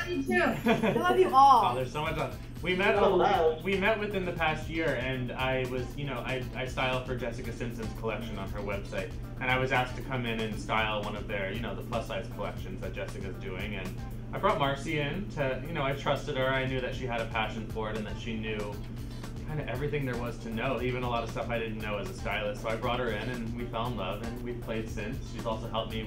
you too. I love you all. Oh, there's so much on. We met within the past year, and I was, I style for Jessica Simpson's collection on her website, and I was asked to come in and style one of their, the plus size collections that Jessica's doing, and I brought Marcy in to, I trusted her. I knew that she had a passion for it and that she knew kind of everything there was to know, even a lot of stuff I didn't know as a stylist. So I brought her in and we fell in love, and we've played since. She's also helped me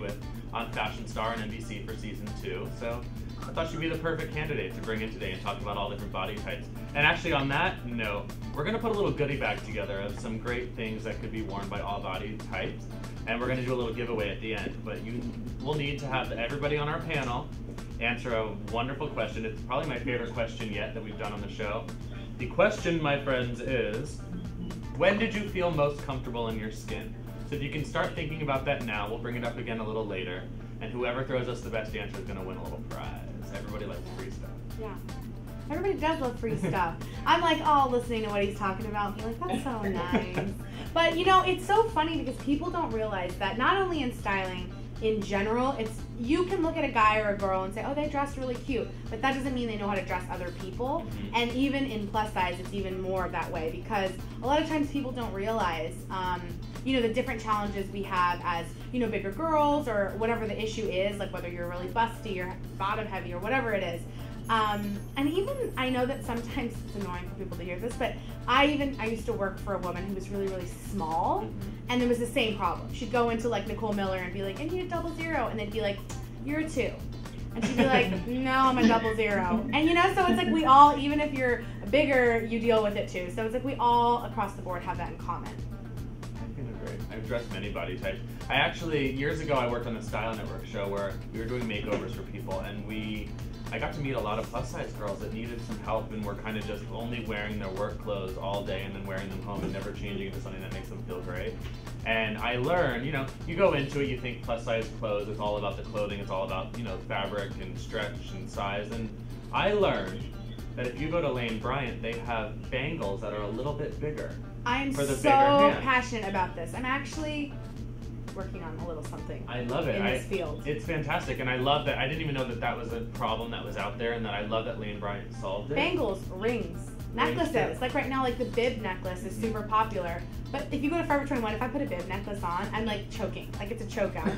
on Fashion Star and NBC for season 2. So I thought she'd be the perfect candidate to bring in today and talk about all different body types. And actually on that note, we're gonna put a little goodie bag together of some great things that could be worn by all body types. And we're gonna do a little giveaway at the end. But we'll need to have everybody on our panel answer a wonderful question. It's probably my favorite question yet that we've done on the show. The question, my friends, is, when did you feel most comfortable in your skin? So if you can start thinking about that now, we'll bring it up again a little later, and whoever throws us the best answer is going to win a little prize. Everybody likes free stuff. Yeah. Everybody does love free stuff. I'm like, listening to what he's talking about, being like, that's so nice. But, it's so funny because people don't realize that not only in styling, in general, you can look at a guy or a girl and say, oh, they dress really cute, but that doesn't mean they know how to dress other people. And even in plus size, it's even more that way, because a lot of times people don't realize, the different challenges we have as, bigger girls, or whatever the issue is, like whether you're really busty or bottom heavy or whatever it is. And even, I know that sometimes it's annoying for people to hear this, but I used to work for a woman who was really, really small, and there was the same problem. She'd go into like Nicole Miller and be like, I need a 00, and they'd be like, you're a 2. And she'd be like, no, I'm a 00. And so it's like we all, even if you're bigger, you deal with it too. So it's like we all across the board have that in common. I can agree. I've dressed many body types. I actually, years ago, I worked on a Style Network show where we were doing makeovers for people, and I got to meet a lot of plus size girls that needed some help and were kind of just only wearing their work clothes all day and then wearing them home and never changing into something that makes them feel great. And I learned, you go into it, you think plus size clothes, it's all about the clothing, it's all about, fabric and stretch and size. And I learned that if you go to Lane Bryant, they have bangles that are a little bit bigger. I'm for the so bigger hand. passionate about this. I'm actually working on a little something. I love it. In this field. It's fantastic, and I love that. I didn't even know that was a problem that was out there, and that I love that Lane Bryant solved it. Bangles, rings, necklaces. Like right now, like the bib necklace is super popular. But if you go to Forever 21, if I put a bib necklace on, I'm like choking. Like it's a choke out.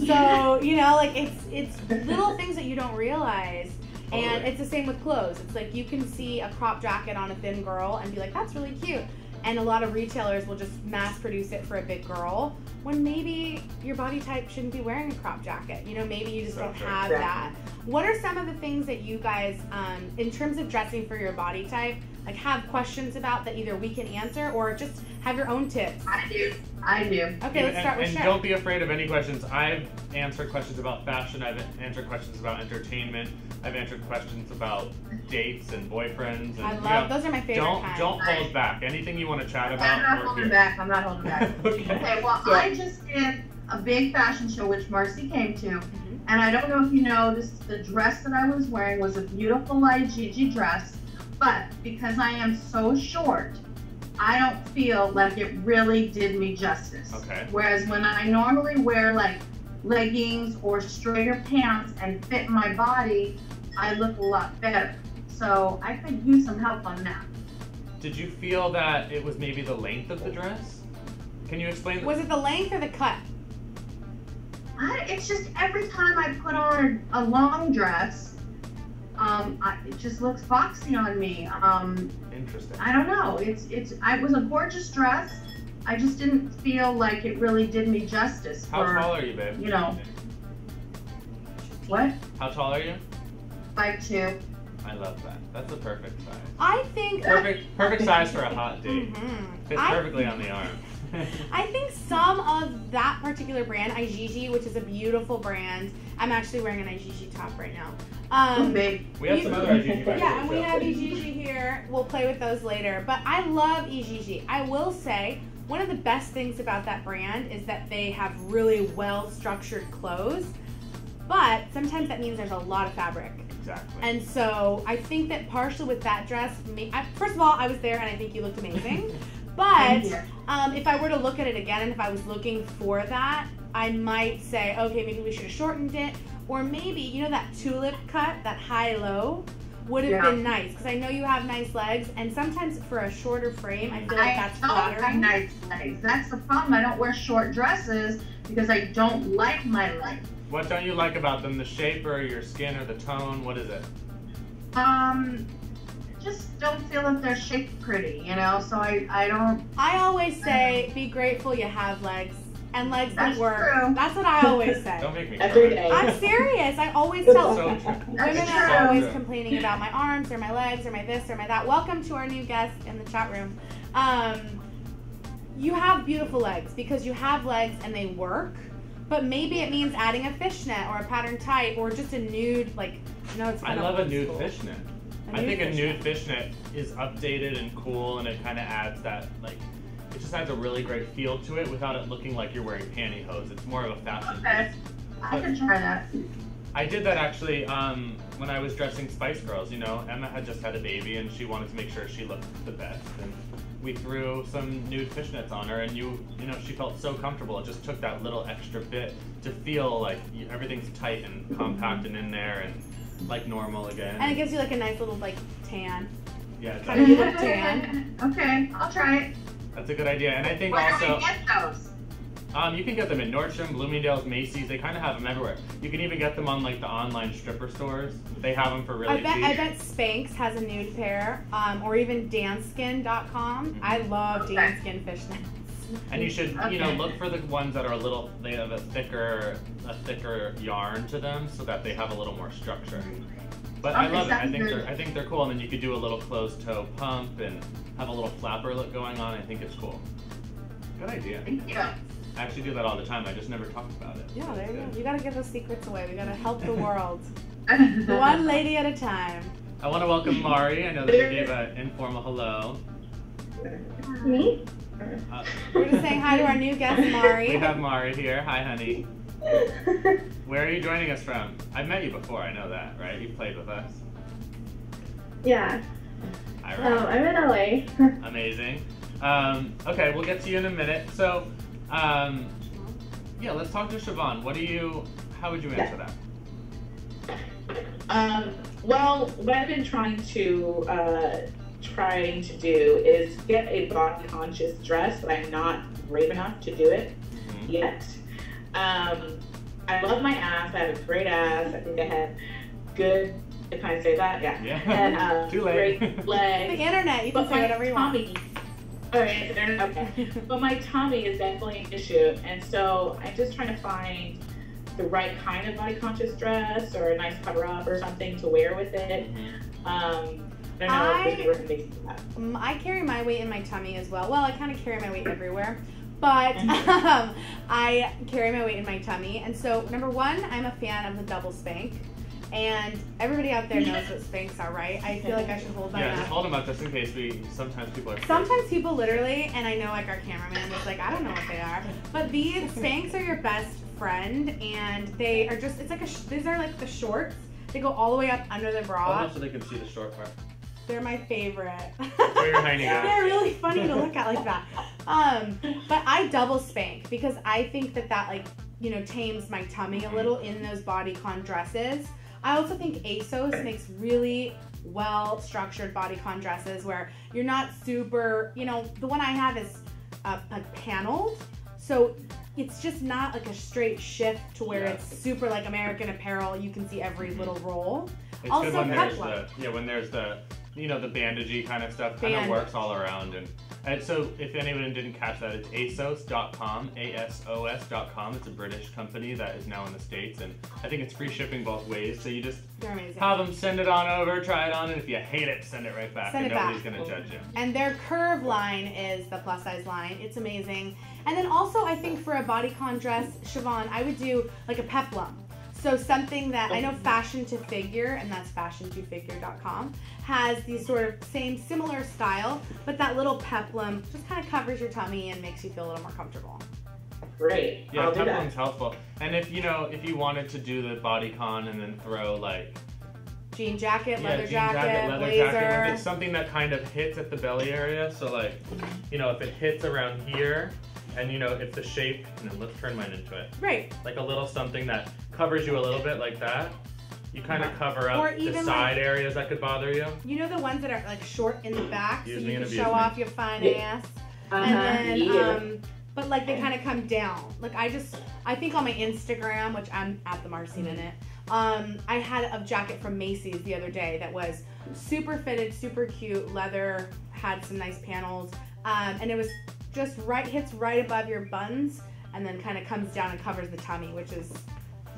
So, like it's little things that you don't realize. And it's the same with clothes. It's like you can see a crop jacket on a thin girl and be like, that's really cute. And a lot of retailers will just mass produce it for a big girl when maybe your body type shouldn't be wearing a crop jacket. Maybe you just don't have that. What are some of the things that you guys, in terms of dressing for your body type, like have questions about that either we can answer or just have your own tips? I do. Okay, let's start with Cher. And don't be afraid of any questions. I've answered questions about fashion. I've answered questions about entertainment. I've answered questions about dates and boyfriends. And, I love, those are my favorite kinds. Don't hold back. Anything you want to chat about. I'm not holding back. Okay, well, I just did a big fashion show, which Marcy came to. And I don't know if you noticed, the dress that I was wearing was a beautiful light Gigi dress. But because I am so short, I don't feel like it really did me justice. Okay. Whereas when I normally wear like leggings or straighter pants and fit my body, I look a lot better. So I could use some help on that. Did you feel that it was maybe the length of the dress? Can you explain? Was it the length or the cut? It's just every time I put on a long dress, it just looks boxy on me. Interesting. I don't know. It was a gorgeous dress. I just didn't feel like it really did me justice. How tall are you, babe? What? How tall are you? 5'2". I love that. That's the perfect size. I think perfect size for a hot date. Fits perfectly on the arm. I think some of that particular brand, Igigi, which is a beautiful brand. I'm actually wearing an Igigi top right now. We have some other Igigi back Yeah, and we have Igigi here. We'll play with those later. But I love Igigi. I will say, one of the best things about that brand is that they have really well-structured clothes. But sometimes that means there's a lot of fabric. Exactly. And so I think that partially with that dress, first of all, I was there and I think you looked amazing. But if I were to look at it again and if I was looking for that, I might say, okay, maybe we should have shortened it. or maybe, you know, that tulip cut, that high-low, would have been nice, because I know you have nice legs, and sometimes for a shorter frame, I feel like that's flattering. I don't have nice legs. That's the problem. I don't wear short dresses because I don't like my legs. What don't you like about them? The shape or your skin or the tone? What is it? Just don't feel that they're shaped pretty, you know, so I don't. I always say, be grateful you have legs. And legs that work. True. That's what I always say. Don't make me every cry. day. I'm serious. I always tell women That's are always true. complaining about my arms or my legs or my this or my that. Welcome to our new guest in the chat room. You have beautiful legs because you have legs and they work. But maybe it means adding a fishnet or a pattern tight or just a nude, like, no, it's I kind of love a old nude school. fishnet. A I nude think a fishnet. nude fishnet is updated and cool, and it kind of adds that, like, it just adds a really great feel to it without it looking like you're wearing pantyhose. It's more of a fashion Okay. piece. I can try that. I did that actually when I was dressing Spice Girls. You know, Emma had just had a baby, and she wanted to make sure she looked the best. And we threw some nude fishnets on her, and you know, she felt so comfortable. It just took that little extra bit to feel like everything's tight and compact and in there and like normal again. And it gives you like a nice little like tan. Yeah, Kind of you look tan. Okay, I'll try it. that's a good idea. And I think Where do also we get those? you can get them in Nordstrom, Bloomingdale's, Macy's. They kind of have them everywhere. You can even get them on like the online stripper stores. They have them for really cheap. I bet Spanx has a nude pair, or even danskin.com. I love danskin fishnets. And you should, you know, look for the ones that are a little, they have a thicker yarn to them so that they have a little more structure. But I love it. I think they're cool. And then you could do a little closed toe pump and have a little flapper look going on. I think it's cool. Good idea. Thank you. I actually do that all the time. I just never talked about it. Yeah, there you go. You gotta give those secrets away. We gotta help the world. One lady at a time. I want to welcome Mari. I know that you gave an informal hello. Me? We're just saying hi to our new guest, Mari. We have Mari here. Hi, honey. Where are you joining us from? I've met you before. I know that, right? You've played with us. Yeah. Hi, I'm in LA. Amazing. Okay, we'll get to you in a minute. So, yeah, let's talk to Siobhan. How would you answer that? Well, what I've been trying to do is get a body conscious dress, but I'm not brave enough to do it yet. I love my ass. I have a great ass. I think I have good. Can I say that? Yeah. And Too late. great legs. The internet, you can say whatever you want. Okay. But my tummy is definitely an issue, and so I'm just trying to find the right kind of body conscious dress or a nice cover up or something to wear with it. I don't know if there's any recommendations for that. I carry my weight in my tummy as well. Well, I kind of carry my weight everywhere, but I carry my weight in my tummy. And so, number one, I'm a fan of the double spank. And everybody out there knows what Spanx are, right? I feel like I should hold by Yeah, that. just hold them up just in case sometimes people are. Sometimes people literally, and I know like our cameraman was like, I don't know what they are, but these Spanx are your best friend, and they are just, it's like these are like the shorts. They go all the way up under the bra. Hold up so they can see the short part. They're my favorite. Where your hiney goes. They're really funny to look at like that. But I double spank because I think that like, you know, tames my tummy a little in those bodycon dresses. I also think ASOS makes really well-structured bodycon dresses where you're not super, you know, the one I have is like paneled, so it's just not like a straight shift to where it's super like American Apparel. You can see every little roll. It's also, good when there's the you know, the bandagey kind of stuff kind of works all around. And so if anyone didn't catch that, it's ASOS.com, ASOS.com. It's a British company that is now in the States, and I think it's free shipping both ways. So you just have them send it on over, try it on, and if you hate it, send it right back, and nobody's going to judge you. And their curve line is the plus size line. It's amazing. And then also, I think for a bodycon dress, Siobhan, I would do like a peplum. So something that I know Fashion to Figure, and that's fashiontofigure.com, has these sort of similar style, but that little peplum just kind of covers your tummy and makes you feel a little more comfortable. Great. Yeah, peplum's helpful. And if you wanted to do the bodycon and then throw like jean jacket, leather jacket, blazer. Jacket, it's something that kind of hits at the belly area. So like, you know, if it hits around here and you know, it's the shape, and then let's turn mine into it. Right. Like a little something that covers you a little bit like that. You kind of cover up the side areas that could bother you. You know the ones that are like short in the back, so you can show off your fine ass. And then, but like they kind of come down. Like I think on my Instagram, which I'm at the Marcy Minute, I had a jacket from Macy's the other day that was super fitted, super cute, leather, had some nice panels, and it was just hits right above your buns, and then kind of comes down and covers the tummy, which is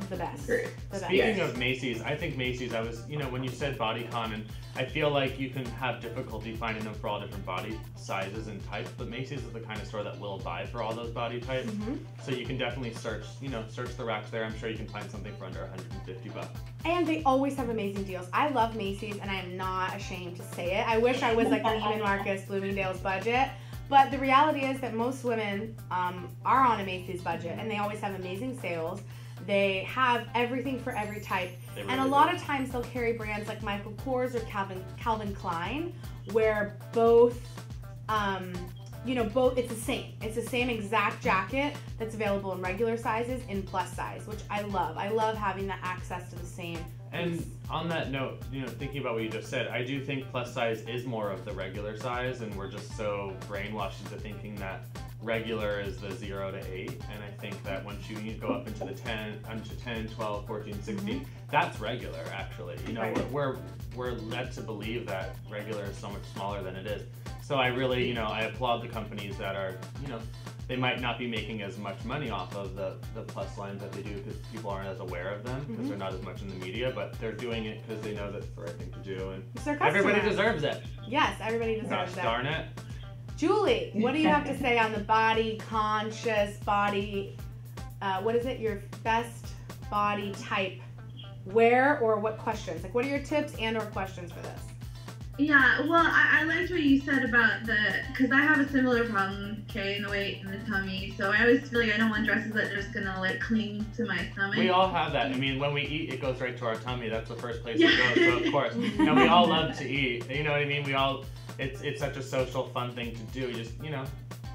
the best. Speaking of Macy's, I think Macy's, when you said Bodycon, and I feel like you can have difficulty finding them for all different body sizes and types, but Macy's is the kind of store that will buy for all those body types. Mm-hmm. So you can definitely search the racks there. I'm sure you can find something for under $150. And they always have amazing deals. I love Macy's, and I am not ashamed to say it. I wish I was like Neiman Marcus, Bloomingdale's budget. But the reality is that most women are on a Macy's budget, and they always have amazing sales. They have everything for every type. Really and a lot of times they'll carry brands like Michael Kors or Calvin Klein, where both, it's the same. It's the same exact jacket that's available in regular sizes in plus size, which I love. I love having that access to the same. And on that note, thinking about what you just said, I do think plus size is more of the regular size, and we're just so brainwashed into thinking that regular is the 0 to 8, and I think that once you go up into the 10, 12, 14, 16, that's regular actually. We're led to believe that regular is so much smaller than it is. So I really, I applaud the companies that are, they might not be making as much money off of the plus lines that they do because people aren't as aware of them because they're not as much in the media, but they're doing it because they know that's the right thing to do, and everybody deserves it. Yes, everybody deserves that. Darn it. Julie, what do you have to say on the body conscious body, what is it, your best body type wear, or what questions? Like, what are your tips and or questions for this? Yeah, well, I liked what you said about because I have a similar problem carrying the weight in the tummy, so I always feel like I don't want dresses that are just gonna like cling to my stomach. We all have that. I mean, when we eat, it goes right to our tummy. That's the first place it goes, so of course. And we all love to eat. You know what I mean? It's such a social, fun thing to do. You just,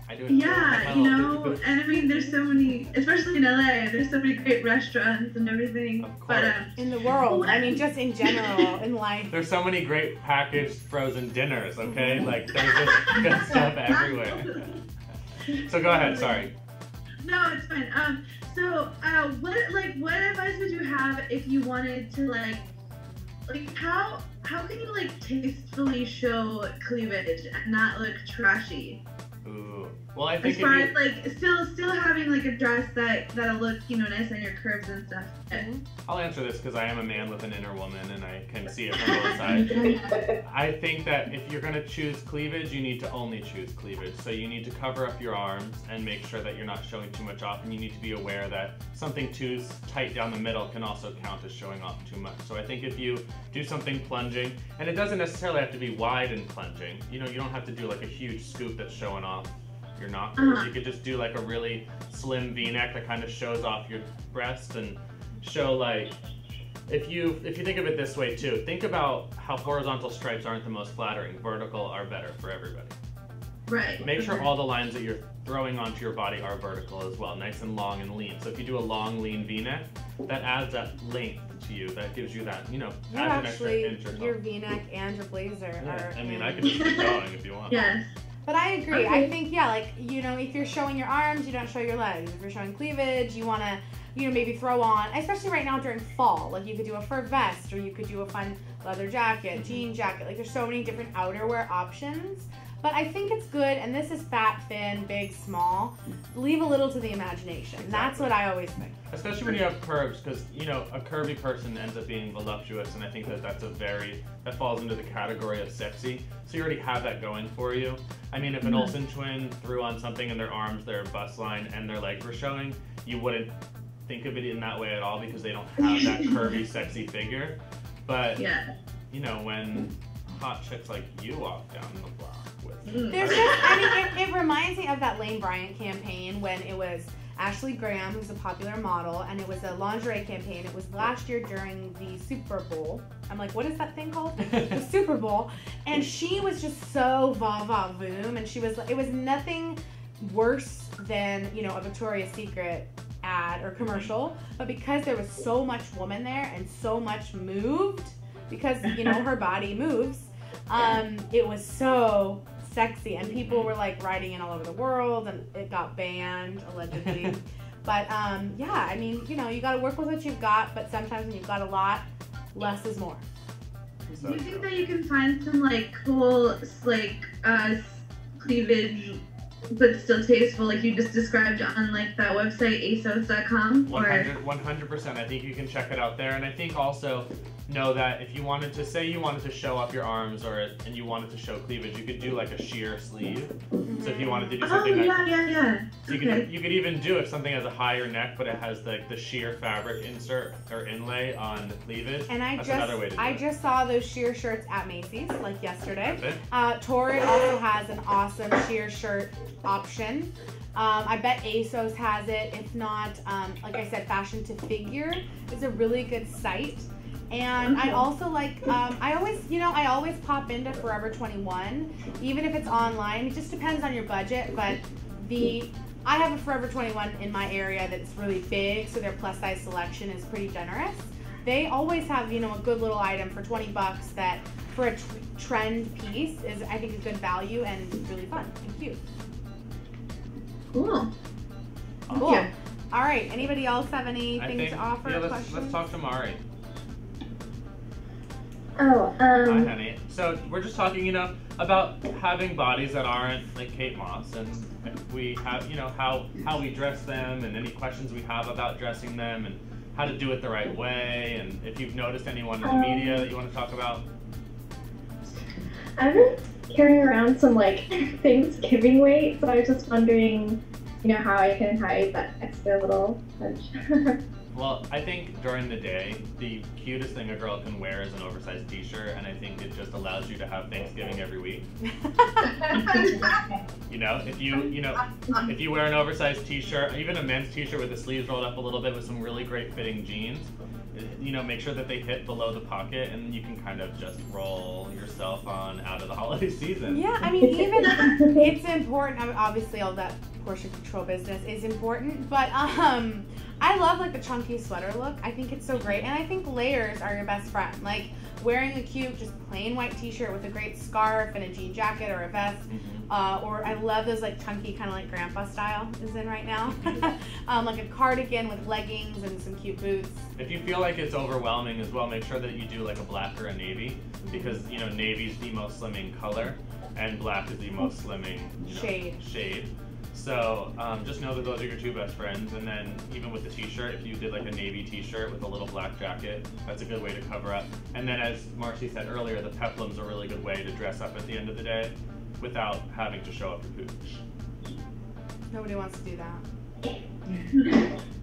I do it. Yeah, and I mean, there's so many, especially in LA, there's so many great restaurants and everything. Of course. But in the world, I mean, just in general, in life. There's so many great packaged frozen dinners, okay? Like, there's just good stuff everywhere. So go ahead, sorry. No, it's fine. So, what advice would you have if you wanted to, how can you, tastefully show cleavage and not look trashy? Ooh. Well, I think as far as still having a dress that'll look nice on your curves and stuff. I'll answer this because I am a man with an inner woman and I can see it from both sides. I think that if you're going to choose cleavage, you need to only choose cleavage. So you need to cover up your arms and make sure that you're not showing too much off, and you need to be aware that something too tight down the middle can also count as showing off too much. So I think if you do something plunging, and it doesn't necessarily have to be wide and plunging, you don't have to do a huge scoop that's showing off your knockers. You could just do a really slim V-neck that kind of shows off your breast and show if you think of it this way too, think about how horizontal stripes aren't the most flattering. Vertical are better for everybody. Right. Make sure all the lines that you're throwing onto your body are vertical as well, nice and long and lean. So if you do a long, lean V-neck, that adds that length to you. That gives you that, adds an extra inch or so. Your V-neck and your blazer are... I can just keep going if you want. Yes. But I agree. Okay. I think, if you're showing your arms, you don't show your legs. If you're showing cleavage, you want to, maybe throw on, especially right now during fall, you could do a fur vest, or you could do a fun leather jacket, jean jacket. There's so many different outerwear options. But I think it's good, and this is fat, thin, big, small. Leave a little to the imagination. Exactly. That's what I always think. Especially when you have curves, because, a curvy person ends up being voluptuous, and I think that falls into the category of sexy. So you already have that going for you. I mean, if an Olsen twin threw on something and their arms, their bust line, and their legs were showing, you wouldn't think of it in that way at all because they don't have that curvy, sexy figure. But, when hot chicks like you walk down the block with... There's just, it reminds me of that Lane Bryant campaign when it was Ashley Graham, who's a popular model, and it was a lingerie campaign. It was last year during the Super Bowl. I'm like, what is that thing called? The Super Bowl. And she was just so va-va-voom, and it was nothing worse than, you know, a Victoria's Secret ad or commercial, but because there was so much woman there and so much moved, because, you know, her body moves, it was so sexy, and people were like writing it all over the world, and it got banned allegedly. But yeah, I mean, you know, you got to work with what you've got, but sometimes when you've got a lot, less is more. Do you think that you can find some like cool like cleavage but still tasteful, like you just described on like that website asos.com? 100%. I think you can check it out there, and I think also know that if you wanted to say you wanted to show up your arms and you wanted to show cleavage, you could do like a sheer sleeve. So if you wanted to do something So you could even do if something has a higher neck but it has like the sheer fabric insert or inlay on the cleavage. And that's another way to do it. I just saw those sheer shirts at Macy's like yesterday. Torrid also has an awesome sheer shirt option. I bet ASOS has it. If not, like I said, Fashion to Figure is a really good site. And I also like, I always pop into Forever 21, even if it's online. It just depends on your budget, but I have a Forever 21 in my area that's really big, so their plus size selection is pretty generous. They always have, you know, a good little item for 20 bucks that for a trend piece is, I think, a good value and really fun and cute. Cool. Cool. Yeah. All right. Anybody else have anything to offer? Yeah, let's talk to Mari. Oh, Hi, honey. So we're just talking, you know, about having bodies that aren't like Kate Moss, and we have, you know, how we dress them, and any questions we have about dressing them, and how to do it the right way, and if you've noticed anyone in the media that you want to talk about. I've been carrying around some like Thanksgiving weight, so I was just wondering, you know, how I can hide that extra little punch. Well, I think during the day, the cutest thing a girl can wear is an oversized t-shirt, and I think it just allows you to have Thanksgiving every week. You know, if you wear an oversized t-shirt, even a men's t-shirt with the sleeves rolled up a little bit with some really great fitting jeans, you know, make sure that they hit below the pocket, and you can kind of just roll yourself on out of the holiday season. Yeah, I mean, even it's important. I mean, obviously, all that portion control business is important, but I love like the chunky sweater look. I think it's so great, and I think layers are your best friend. Like wearing a cute, just plain white t-shirt with a great scarf and a jean jacket or a vest. Or I love those like chunky, kind of like grandpa style is in right now. Like a cardigan with leggings and some cute boots. If you feel like it's overwhelming as well, make sure that you do like a black or a navy, because, you know, navy's the most slimming color and black is the most slimming, you know, shade. So just know that those are your two best friends, and then even with the t-shirt, if you did like a navy t-shirt with a little black jacket, that's a good way to cover up. And then as Marcy said earlier, the peplum's a really good way to dress up at the end of the day without having to show up your pooch. Nobody wants to do that.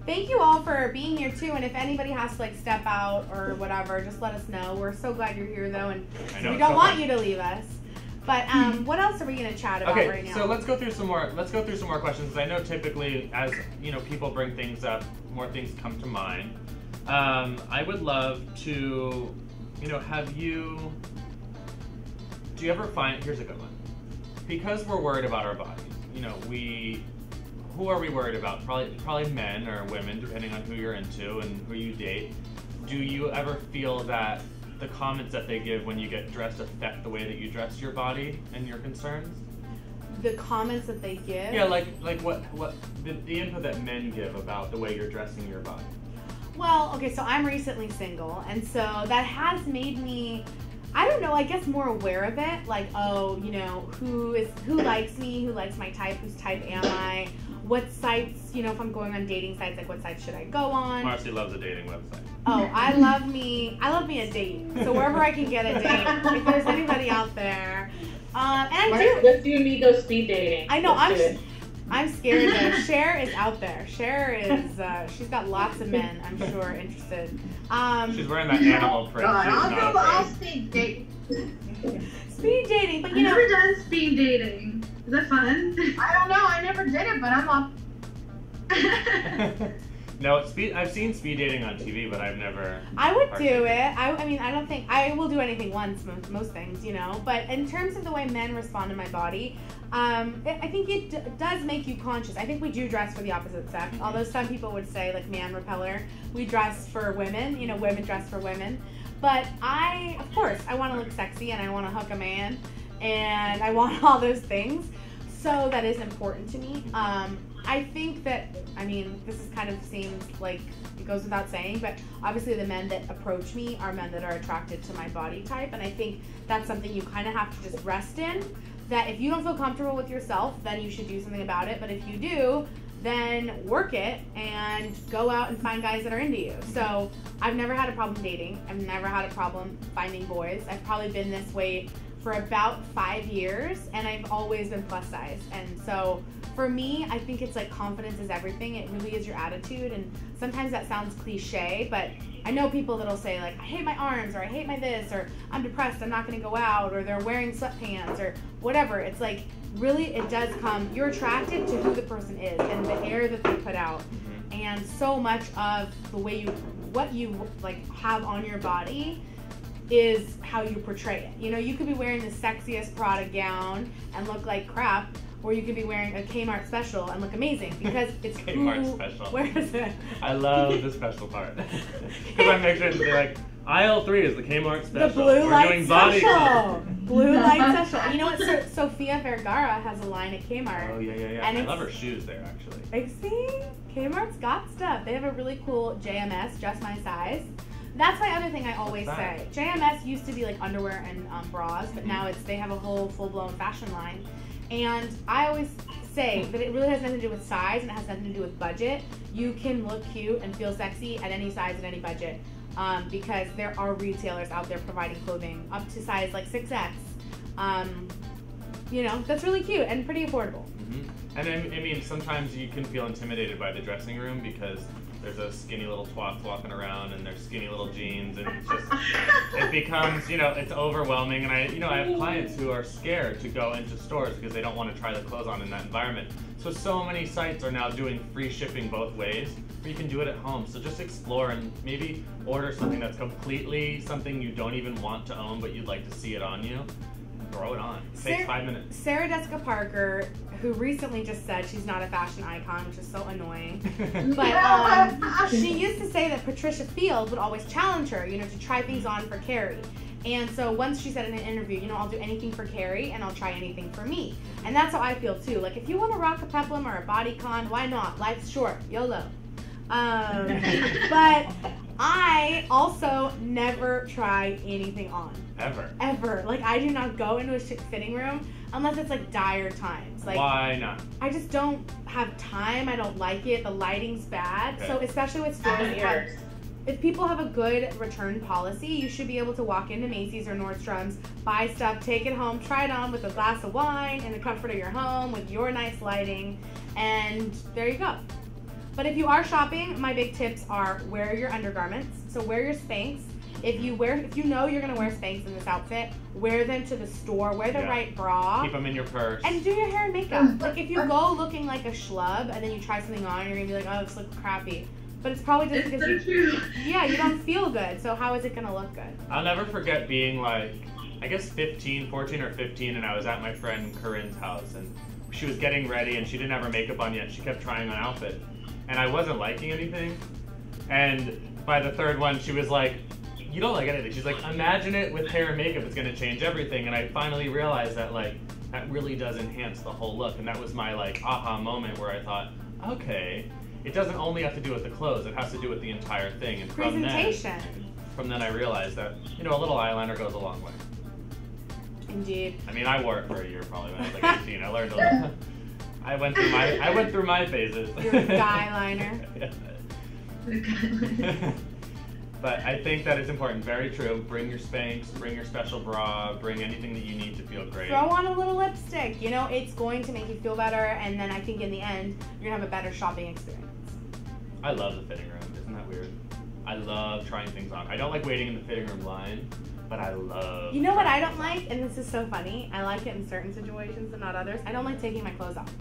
Thank you all for being here too, and if anybody has to like step out or whatever, just let us know. We're so glad you're here though, and we don't want you to leave us. But what else are we going to chat about right now? So let's go through some more. Let's go through some more questions. I know typically, as you know, people bring things up, more things come to mind. I would love to, you know, have you. Do you ever find? Here's a good one. Because we're worried about our bodies. You know, who are we worried about? Probably men or women, depending on who you're into and who you date. Do you ever feel that the comments that they give when you get dressed affect the way that you dress your body and your concerns? The comments that they give? Yeah, like what the input that men give about the way you're dressing your body. Well, okay, so I'm recently single, and so that has made me, I don't know, I guess more aware of it. Like, oh, you know, who likes me, who likes my type, whose type am I, what sites, you know, if I'm going on dating sites, like what sites should I go on? Marcy loves a dating website. Oh, I love me a date. So wherever I can get a date, if there's anybody out there. And I do. Let's do amigo speed dating. I know, I'm scared though. Cher is out there. Cher is, she's got lots of men, I'm sure, interested. She's wearing that animal print. I'll speed date. Speed dating, but you know. I've never done speed dating. Is that fun? I don't know. I never did it, but I'm up. No, I've seen speed dating on TV, but I've never. I would do it. I mean, I don't think I will do anything once. Most things, you know. But in terms of the way men respond to my body, I think it does make you conscious. I think we do dress for the opposite sex. Mm-hmm. Although some people would say, like man repeller, we dress for women. You know, women dress for women. But of course, I want to look sexy and I want to hook a man and I want all those things. So that is important to me. I think that, I mean, this is kind of seems like it goes without saying, but obviously the men that approach me are men that are attracted to my body type. And I think that's something you kind of have to just rest in. That if you don't feel comfortable with yourself, then you should do something about it. But if you do, then work it and go out and find guys that are into you. So I've never had a problem dating. I've never had a problem finding boys. I've probably been this way for about 5 years, and I've always been plus size. And so for me, I think it's like confidence is everything. It really is your attitude. And sometimes that sounds cliche, but I know people that'll say like, I hate my arms, or I hate my this, or I'm depressed, I'm not gonna go out, or they're wearing sweatpants, or whatever. It's like, really, it does come, you're attracted to who the person is and the air that they put out. And so much of the way what you like have on your body is how you portray it. You know, you could be wearing the sexiest Prada gown and look like crap, or you could be wearing a Kmart special and look amazing because it's Kmart special. Where is it? I love the special part. Because I make sure to be like, aisle 3 is the Kmart special. The blue light special. Bodycon. Blue light special. You know what? Sofia Vergara has a line at Kmart. Oh, yeah. And I love her shoes there, actually. Like, see? Kmart's got stuff. They have a really cool JMS, just my size. That's my other thing I always say. JMS used to be like underwear and bras, but now they have a whole full-blown fashion line. And I always say that it really has nothing to do with size and it has nothing to do with budget. You can look cute and feel sexy at any size and any budget because there are retailers out there providing clothing up to size like 6X. You know, that's really cute and pretty affordable. And I mean, sometimes you can feel intimidated by the dressing room because there's a skinny little twat walking around and there's skinny little jeans, and it's just, it becomes, you know, it's overwhelming. And I have clients who are scared to go into stores because they don't want to try the clothes on in that environment. So many sites are now doing free shipping both ways, where you can do it at home. So just explore and maybe order something that's completely something you don't even want to own, but you'd like to see it on you. Throw it on. It takes 5 minutes. Sarah Jessica Parker, who recently just said she's not a fashion icon, which is so annoying. But she used to say that Patricia Field would always challenge her, you know, to try things on for Carrie. And so once she said in an interview, you know, I'll do anything for Carrie and I'll try anything for me. And that's how I feel too. Like if you want to rock a peplum or a bodycon, why not? Life's short. YOLO. But I also never try anything on. Ever. Like I do not go into a fitting room unless it's like dire times. Like why not? I just don't have time. I don't like it. The lighting's bad. Okay. So especially with stores here, if people have a good return policy, you should be able to walk into Macy's or Nordstrom's, buy stuff, take it home, try it on with a glass of wine in the comfort of your home with your nice lighting, and there you go. But if you are shopping, my big tips are wear your undergarments. So wear your Spanx. If you know you're gonna wear Spanx in this outfit, wear them to the store. Wear the right bra. Keep them in your purse. And do your hair and makeup. Like if you go looking like a schlub and then you try something on, you're gonna be like, oh, this looks crappy. But it's probably just because you don't feel good. So how is it gonna look good? I'll never forget being like, I guess 14 or 15, and I was at my friend Corinne's house, and she was getting ready, and she didn't have her makeup on yet. She kept trying on outfits, and I wasn't liking anything. And by the third one, she was like, you don't like anything. She's like, imagine it with hair and makeup, it's gonna change everything. And I finally realized that like, that really does enhance the whole look. And that was my like aha moment where I thought, okay, it doesn't only have to do with the clothes, it has to do with the entire thing. And from then I realized that, you know, a little eyeliner goes a long way. Indeed. I mean, I wore it for a year probably when I was like 18. I learned a little. I went through my phases. Your guy liner. But I think that it's important. Very true. Bring your Spanx, bring your special bra, bring anything that you need to feel great. Throw on a little lipstick. You know, it's going to make you feel better, and then I think in the end, you're going to have a better shopping experience. I love the fitting room. Isn't that weird? I love trying things on. I don't like waiting in the fitting room line, but I love. You know what I don't like? And this is so funny. I like it in certain situations and not others. I don't like taking my clothes off.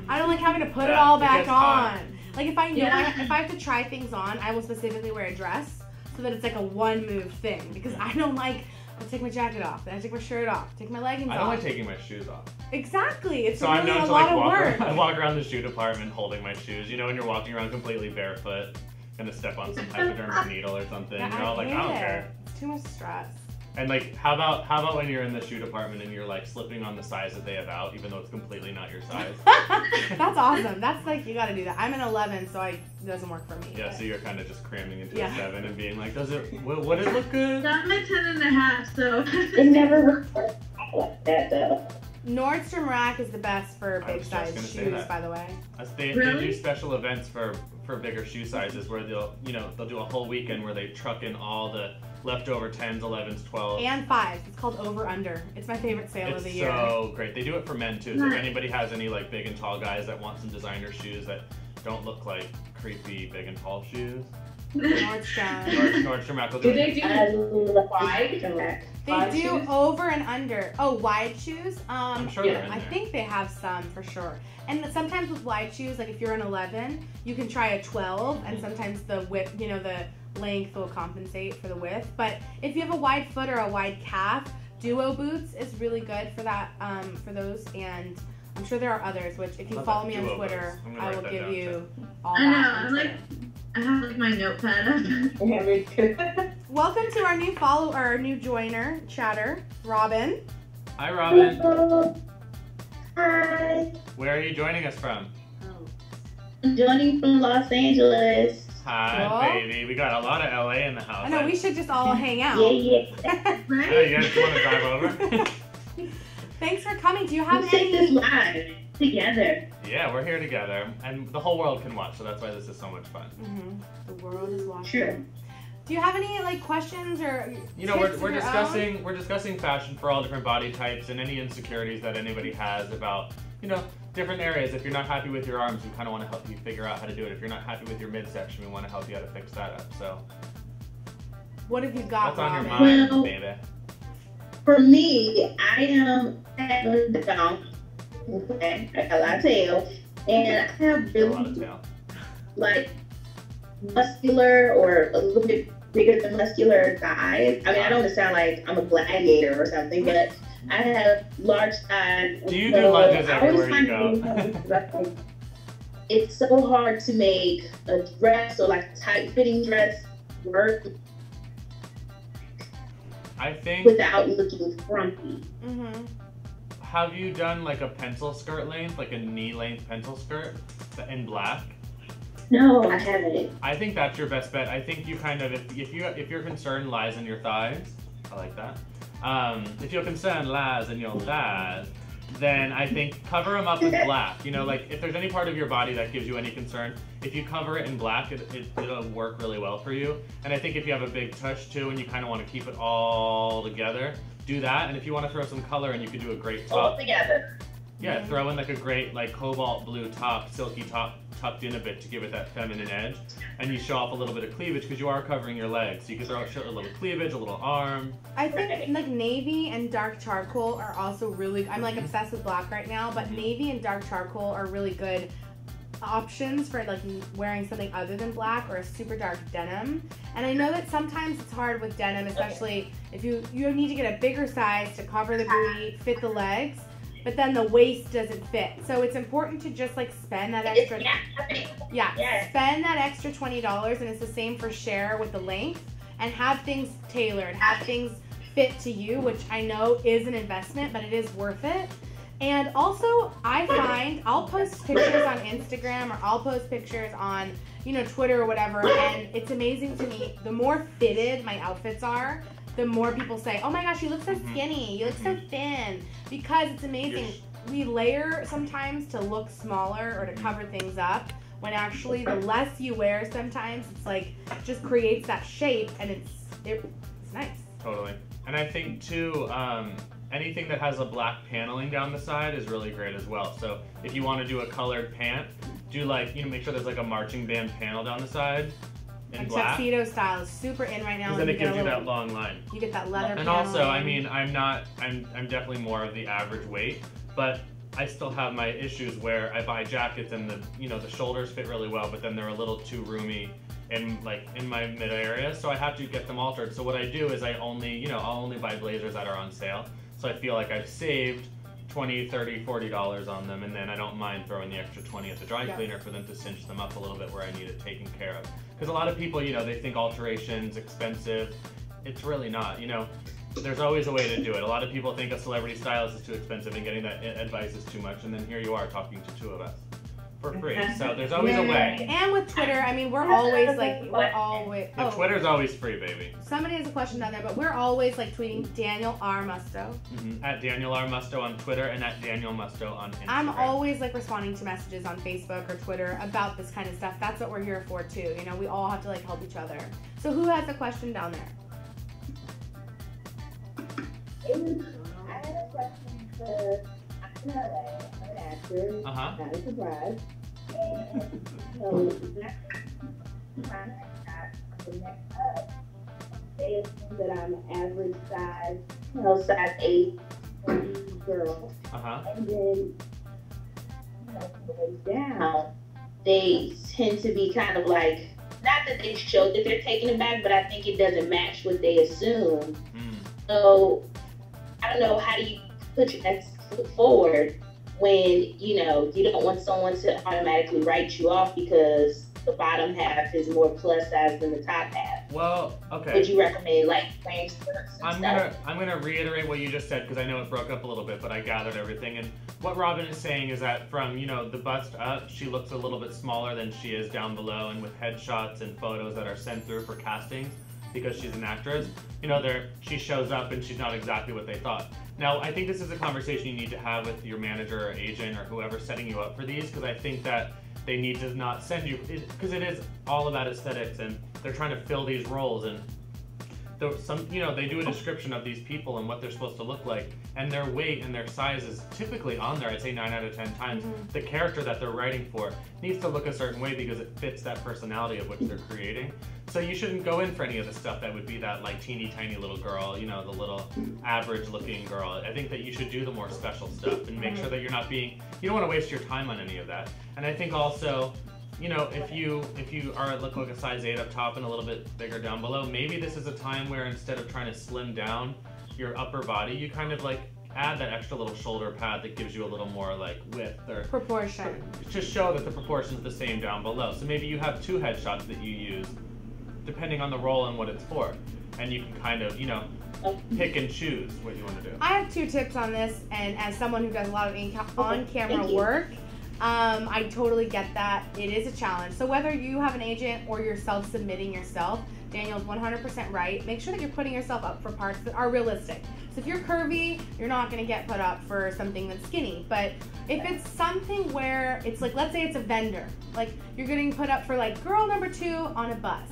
I don't like having to put it all back on. Like if I know if I have to try things on, I will specifically wear a dress so that it's like a one move thing because I don't like. I take my jacket off, then I take my shirt off, take my leggings off. I don't like taking my shoes off. Exactly, it's so really I'm known a to lot like of work. I walk around the shoe department holding my shoes. You know, when you're walking around completely barefoot, gonna step on some hypodermic needle or something. Yeah, you're all like, I don't care. It's too much stress. And like, how about when you're in the shoe department and you're like slipping on the size that they have out, even though it's completely not your size? That's awesome. That's like, you gotta do that. I'm an 11, so it doesn't work for me. Yeah, so you're kind of just cramming into Yeah. a 7 and being like, would it look good? I'm a 10.5, so. It never works like that though. Nordstrom Rack is the best for I big was just size gonna say shoes, that. by the way. They Really? do special events for bigger shoe sizes where they'll do a whole weekend where they truck in all the leftover 10s, 11s, 12s. And 5s. It's called Over Under. It's my favorite sale of the year. It's so great. They do it for men too. So if anybody has any like big and tall guys that want some designer shoes that don't look like creepy big and tall shoes, Nordstrom Rack will do Do it. they do wide? They do shoes? over and under. Oh, wide shoes? I'm sure they're in I there. think they have some for sure. And sometimes with wide shoes, like if you're an 11, you can try a 12, and sometimes the width, the length will compensate for the width. But if you have a wide foot or a wide calf, duo boots is really good for that, for those. And I'm sure there are others, which if you Love follow that, me on duo Twitter, boots. I'm gonna I write will that give down, you all I know, that. I'm like, I have like my notepad up. Welcome to our new our new joiner, chatter, Robin. Hi, Robin. Hello. Hi. Where are you joining us from? I'm joining from Los Angeles. Hi, Cool. baby. We got a lot of LA in the house. I know, we should just all hang out. Yeah. Oh, Right? you guys want to drive over? Thanks for coming. Do you have Let's take this any? live together. Yeah, we're here together, and the whole world can watch, so that's why this is so much fun. The world is watching. Sure. Do you have any questions or? You know, tips we're of your discussing fashion for all different body types and any insecurities that anybody has about different areas. If you're not happy with your arms, we kind of want to help you figure out how to do it. If you're not happy with your midsection, we want to help you how to fix that up. So, What have you got, what's on your Robin? mind, Well, baby? For me, I am down. Okay, I got a lot of tail, and I have A lot of really tail. like muscular or a little bit bigger than muscular thighs. I mean, I don't want to sound like I'm a gladiator or something, but I have large thighs. Do you do lunges everywhere you go? It's so hard to make a dress or like a tight-fitting dress work I think. without looking frumpy. Have you done like a pencil skirt length, like a knee length pencil skirt in black? No, I haven't. I think that's your best bet. I think you kind of, if your concern lies in your thighs, I like that. If your concern lies in your thighs, then I think cover them up with black. Like if there's any part of your body that gives you any concern, if you cover it in black, it'll work really well for you. And I think if you have a big tush too, and you kind of want to keep it all together, do that. And if you want to throw some color in, you could do a great top. All together. Yeah, throw in like a great like cobalt blue top, silky top, tucked in a bit to give it that feminine edge, and you show off a little bit of cleavage because you are covering your legs. So you can show a little cleavage, a little arm. I think like navy and dark charcoal are also really. I'm like obsessed with black right now, but navy and dark charcoal are really good options for like wearing something other than black or a super dark denim. And I know that sometimes it's hard with denim, especially if you need to get a bigger size to cover the booty, fit the legs, but then the waist doesn't fit. So it's important to just like spend that extra, spend that extra $20, and it's the same for share with the length, and have things tailored, have things fit to you, which I know is an investment, but it is worth it. And also, I find I'll post pictures on Instagram or I'll post pictures on, Twitter or whatever, and it's amazing to me. The more fitted my outfits are, the more people say, oh my gosh, you look so skinny, you look so thin, because it's amazing. We layer sometimes to look smaller or to cover things up, when actually the less you wear sometimes, it's like, just creates that shape, and it's nice. Totally. And I think too, anything that has a black paneling down the side is really great as well. So if you want to do a colored pant, do like, make sure there's like a marching band panel down the side in And black. tuxedo style is super in right now. Because then it gives you that long line. You get that leather And paneling. also, I mean, I'm definitely more of the average weight, but I still have my issues where I buy jackets and the shoulders fit really well, but then they're a little too roomy in my mid area, so I have to get them altered. So what I do is I'll only buy blazers that are on sale. So I feel like I've saved $20, $30, $40 on them, and then I don't mind throwing the extra 20 at the dry cleaner for them to cinch them up a little bit where I need it taken care of. Because a lot of people, they think alteration's expensive. It's really not, There's always a way to do it. A lot of people think a celebrity stylist is too expensive and getting that advice is too much, and then here you are talking to two of us for free. So there's always a way. And with Twitter, I mean, we're always. Twitter's always free, baby. Somebody has a question down there, but we're always tweeting Daniel R. Musto. At Daniel R. Musto on Twitter and at Daniel Musto on Instagram. I'm always responding to messages on Facebook or Twitter about this kind of stuff. That's what we're here for too. We all have to help each other. So who has a question down there? I had a question because I'm in LA, I'm an actor, not a surprise. And so the next up, they assume that I'm an average size, size 8 girl. And then, the way down, they tend to be kind of not that they show that they're taking it back, but I think it doesn't match what they assume. So, I don't know, how do you put your best foot forward when, you don't want someone to automatically write you off because the bottom half is more plus size than the top half? Well, okay. Would you recommend wearing skirts and stuff? I'm gonna reiterate what you just said because I know it broke up a little bit, but I gathered everything. And what Robin is saying is that from, the bust up, she looks a little bit smaller than she is down below, and with headshots and photos that are sent through for castings, because she's an actress, she shows up and she's not exactly what they thought. Now, I think this is a conversation you need to have with your manager or agent or whoever's setting you up for these, because I think that they need to not send you, because it is all about aesthetics, and they're trying to fill these roles, and they do a description of these people and what they're supposed to look like, and their weight and their size is typically on there. I'd say 9 out of 10 times. The character that they're writing for needs to look a certain way because it fits that personality of which they're creating. So you shouldn't go in for any of the stuff that would be that teeny tiny little girl, the little average looking girl. I think that you should do the more special stuff and make sure that you don't want to waste your time on any of that. And I think also, if you look like a size 8 up top and a little bit bigger down below, maybe this is a time where instead of trying to slim down your upper body, you kind of add that extra little shoulder pad that gives you a little more width or proportion to show that the proportion's the same down below. So maybe you have 2 headshots that you use depending on the role and what it's for, and you can kind of pick and choose what you want to do. I have 2 tips on this, and as someone who does a lot of on-camera work, I totally get that. It is a challenge. So whether you have an agent or you're self-submitting yourself, Daniel's 100% right. Make sure that you're putting yourself up for parts that are realistic. So if you're curvy, you're not going to get put up for something that's skinny. But if it's something where it's let's say it's a vendor, you're getting put up for girl number 2 on a bus.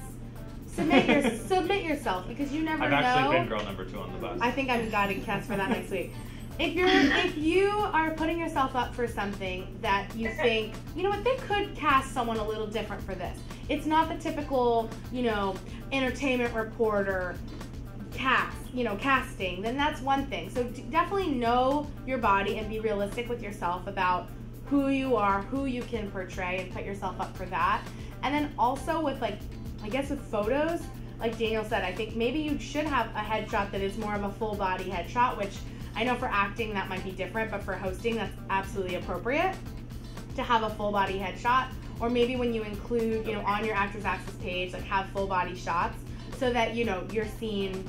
Submit yourself, because you never know. I've actually been girl number 2 on the bus. I think I'm got to cast for that next week. If you are putting yourself up for something that you think, they could cast someone a little different for this. It's not the typical, entertainment reporter casting, then that's one thing. So definitely know your body and be realistic with yourself about who you are, who you can portray, and put yourself up for that. And then also with I guess with photos, like Daniel said, I think maybe you should have a headshot that is more of a full body headshot, which I know for acting that might be different, but for hosting that's absolutely appropriate to have a full body headshot. Or maybe when you include, on your Actors Access page, have full body shots so that, you're seen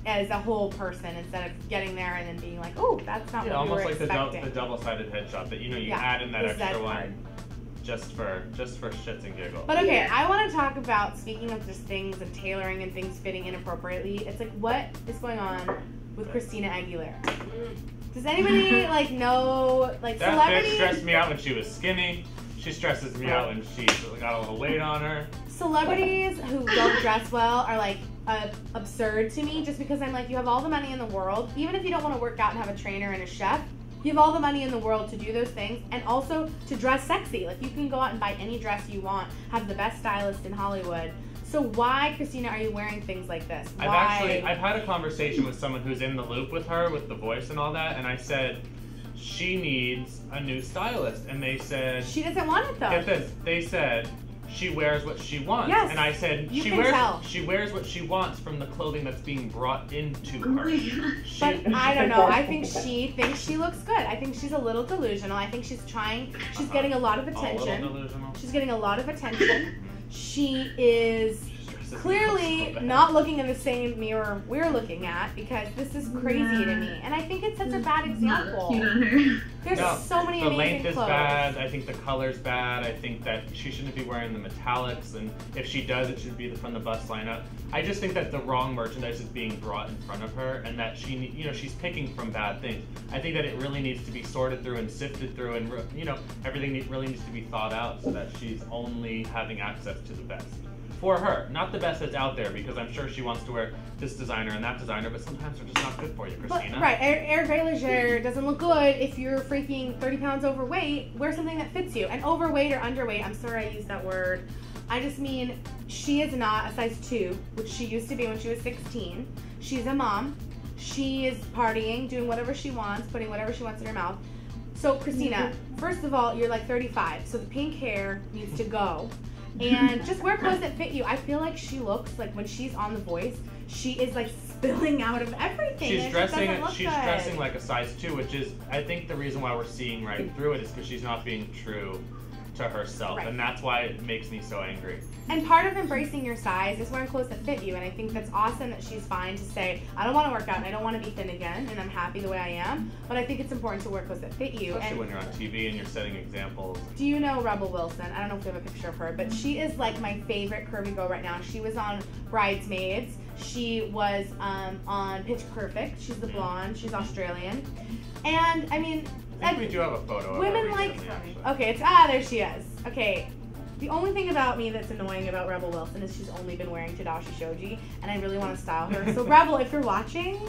as a whole person instead of getting there and then being oh, that's not what we were expecting. Almost like the double-sided headshot that, you add in that extra one. Just for shits and giggles. But okay, I want to talk about, speaking of just things and tailoring and things fitting inappropriately, it's what is going on with Christina Aguilera? Does anybody know that celebrities? Bitch stressed me out when she was skinny. She stresses me out when she got a little weight on her. Celebrities who don't dress well are absurd to me, just because I'm you have all the money in the world, even if you don't want to work out and have a trainer and a chef. You have all the money in the world to do those things, and also to dress sexy. You can go out and buy any dress you want, have the best stylist in Hollywood. So why, Christina, are you wearing things like this? Why? I've had a conversation with someone who's in the loop with her, with the voice and all that, and I said, she needs a new stylist. And they said... She doesn't want it though. Get this. They said... She wears what she wants. Yes, and I said, she wears what she wants from the clothing that's being brought into her. But I don't know. I think she thinks she looks good. I think she's a little delusional. I think she's getting a lot of attention. A little delusional. She's getting a lot of attention. She is clearly not looking in the same mirror we're looking at, because this is crazy to me. And I think it's such a bad example. There's so many amazing clothes. The length is bad. I think the color's bad. I think that she shouldn't be wearing the metallics, and if she does, it should be from the bust line up. I just think that the wrong merchandise is being brought in front of her, and that she's picking from bad things. I think that it really needs to be sorted through and sifted through, and everything really needs to be thought out so that she's only having access to the best. For her, not the best that's out there, because I'm sure she wants to wear this designer and that designer, but sometimes they're just not good for you, Christina. But, right, Hervé Leger doesn't look good if you're freaking 30 pounds overweight. Wear something that fits you. And overweight or underweight, I'm sorry I used that word. I just mean she is not a size 2, which she used to be when she was 16. She's a mom. She is partying, doing whatever she wants, putting whatever she wants in her mouth. So, Christina, first of all, you're like 35, so the pink hair needs to go. And just wear clothes that fit you. I feel like she looks like when she's on The Voice, she is like spilling out of everything. She's dressing like a size 2, which is, I think, the reason why we're seeing right through it is because she's not being true to herself, and that's why it makes me so angry. And part of embracing your size is wearing clothes that fit you, and I think that's awesome that she's fine to say, I don't want to work out and I don't want to be thin again, and I'm happy the way I am, but I think it's important to wear clothes that fit you. Especially when you're on TV and you're setting examples. Do you know Rebel Wilson? I don't know if we have a picture of her, but she is like my favorite curvy girl right now. She was on Bridesmaids. She was on Pitch Perfect. She's the blonde. She's Australian. And, I mean... I think we do have a photo of her recently, actually. Okay, there she is. Okay, the only thing about me that's annoying about Rebel Wilson is she's only been wearing Tadashi Shoji, and I really want to style her. So Rebel, if you're watching,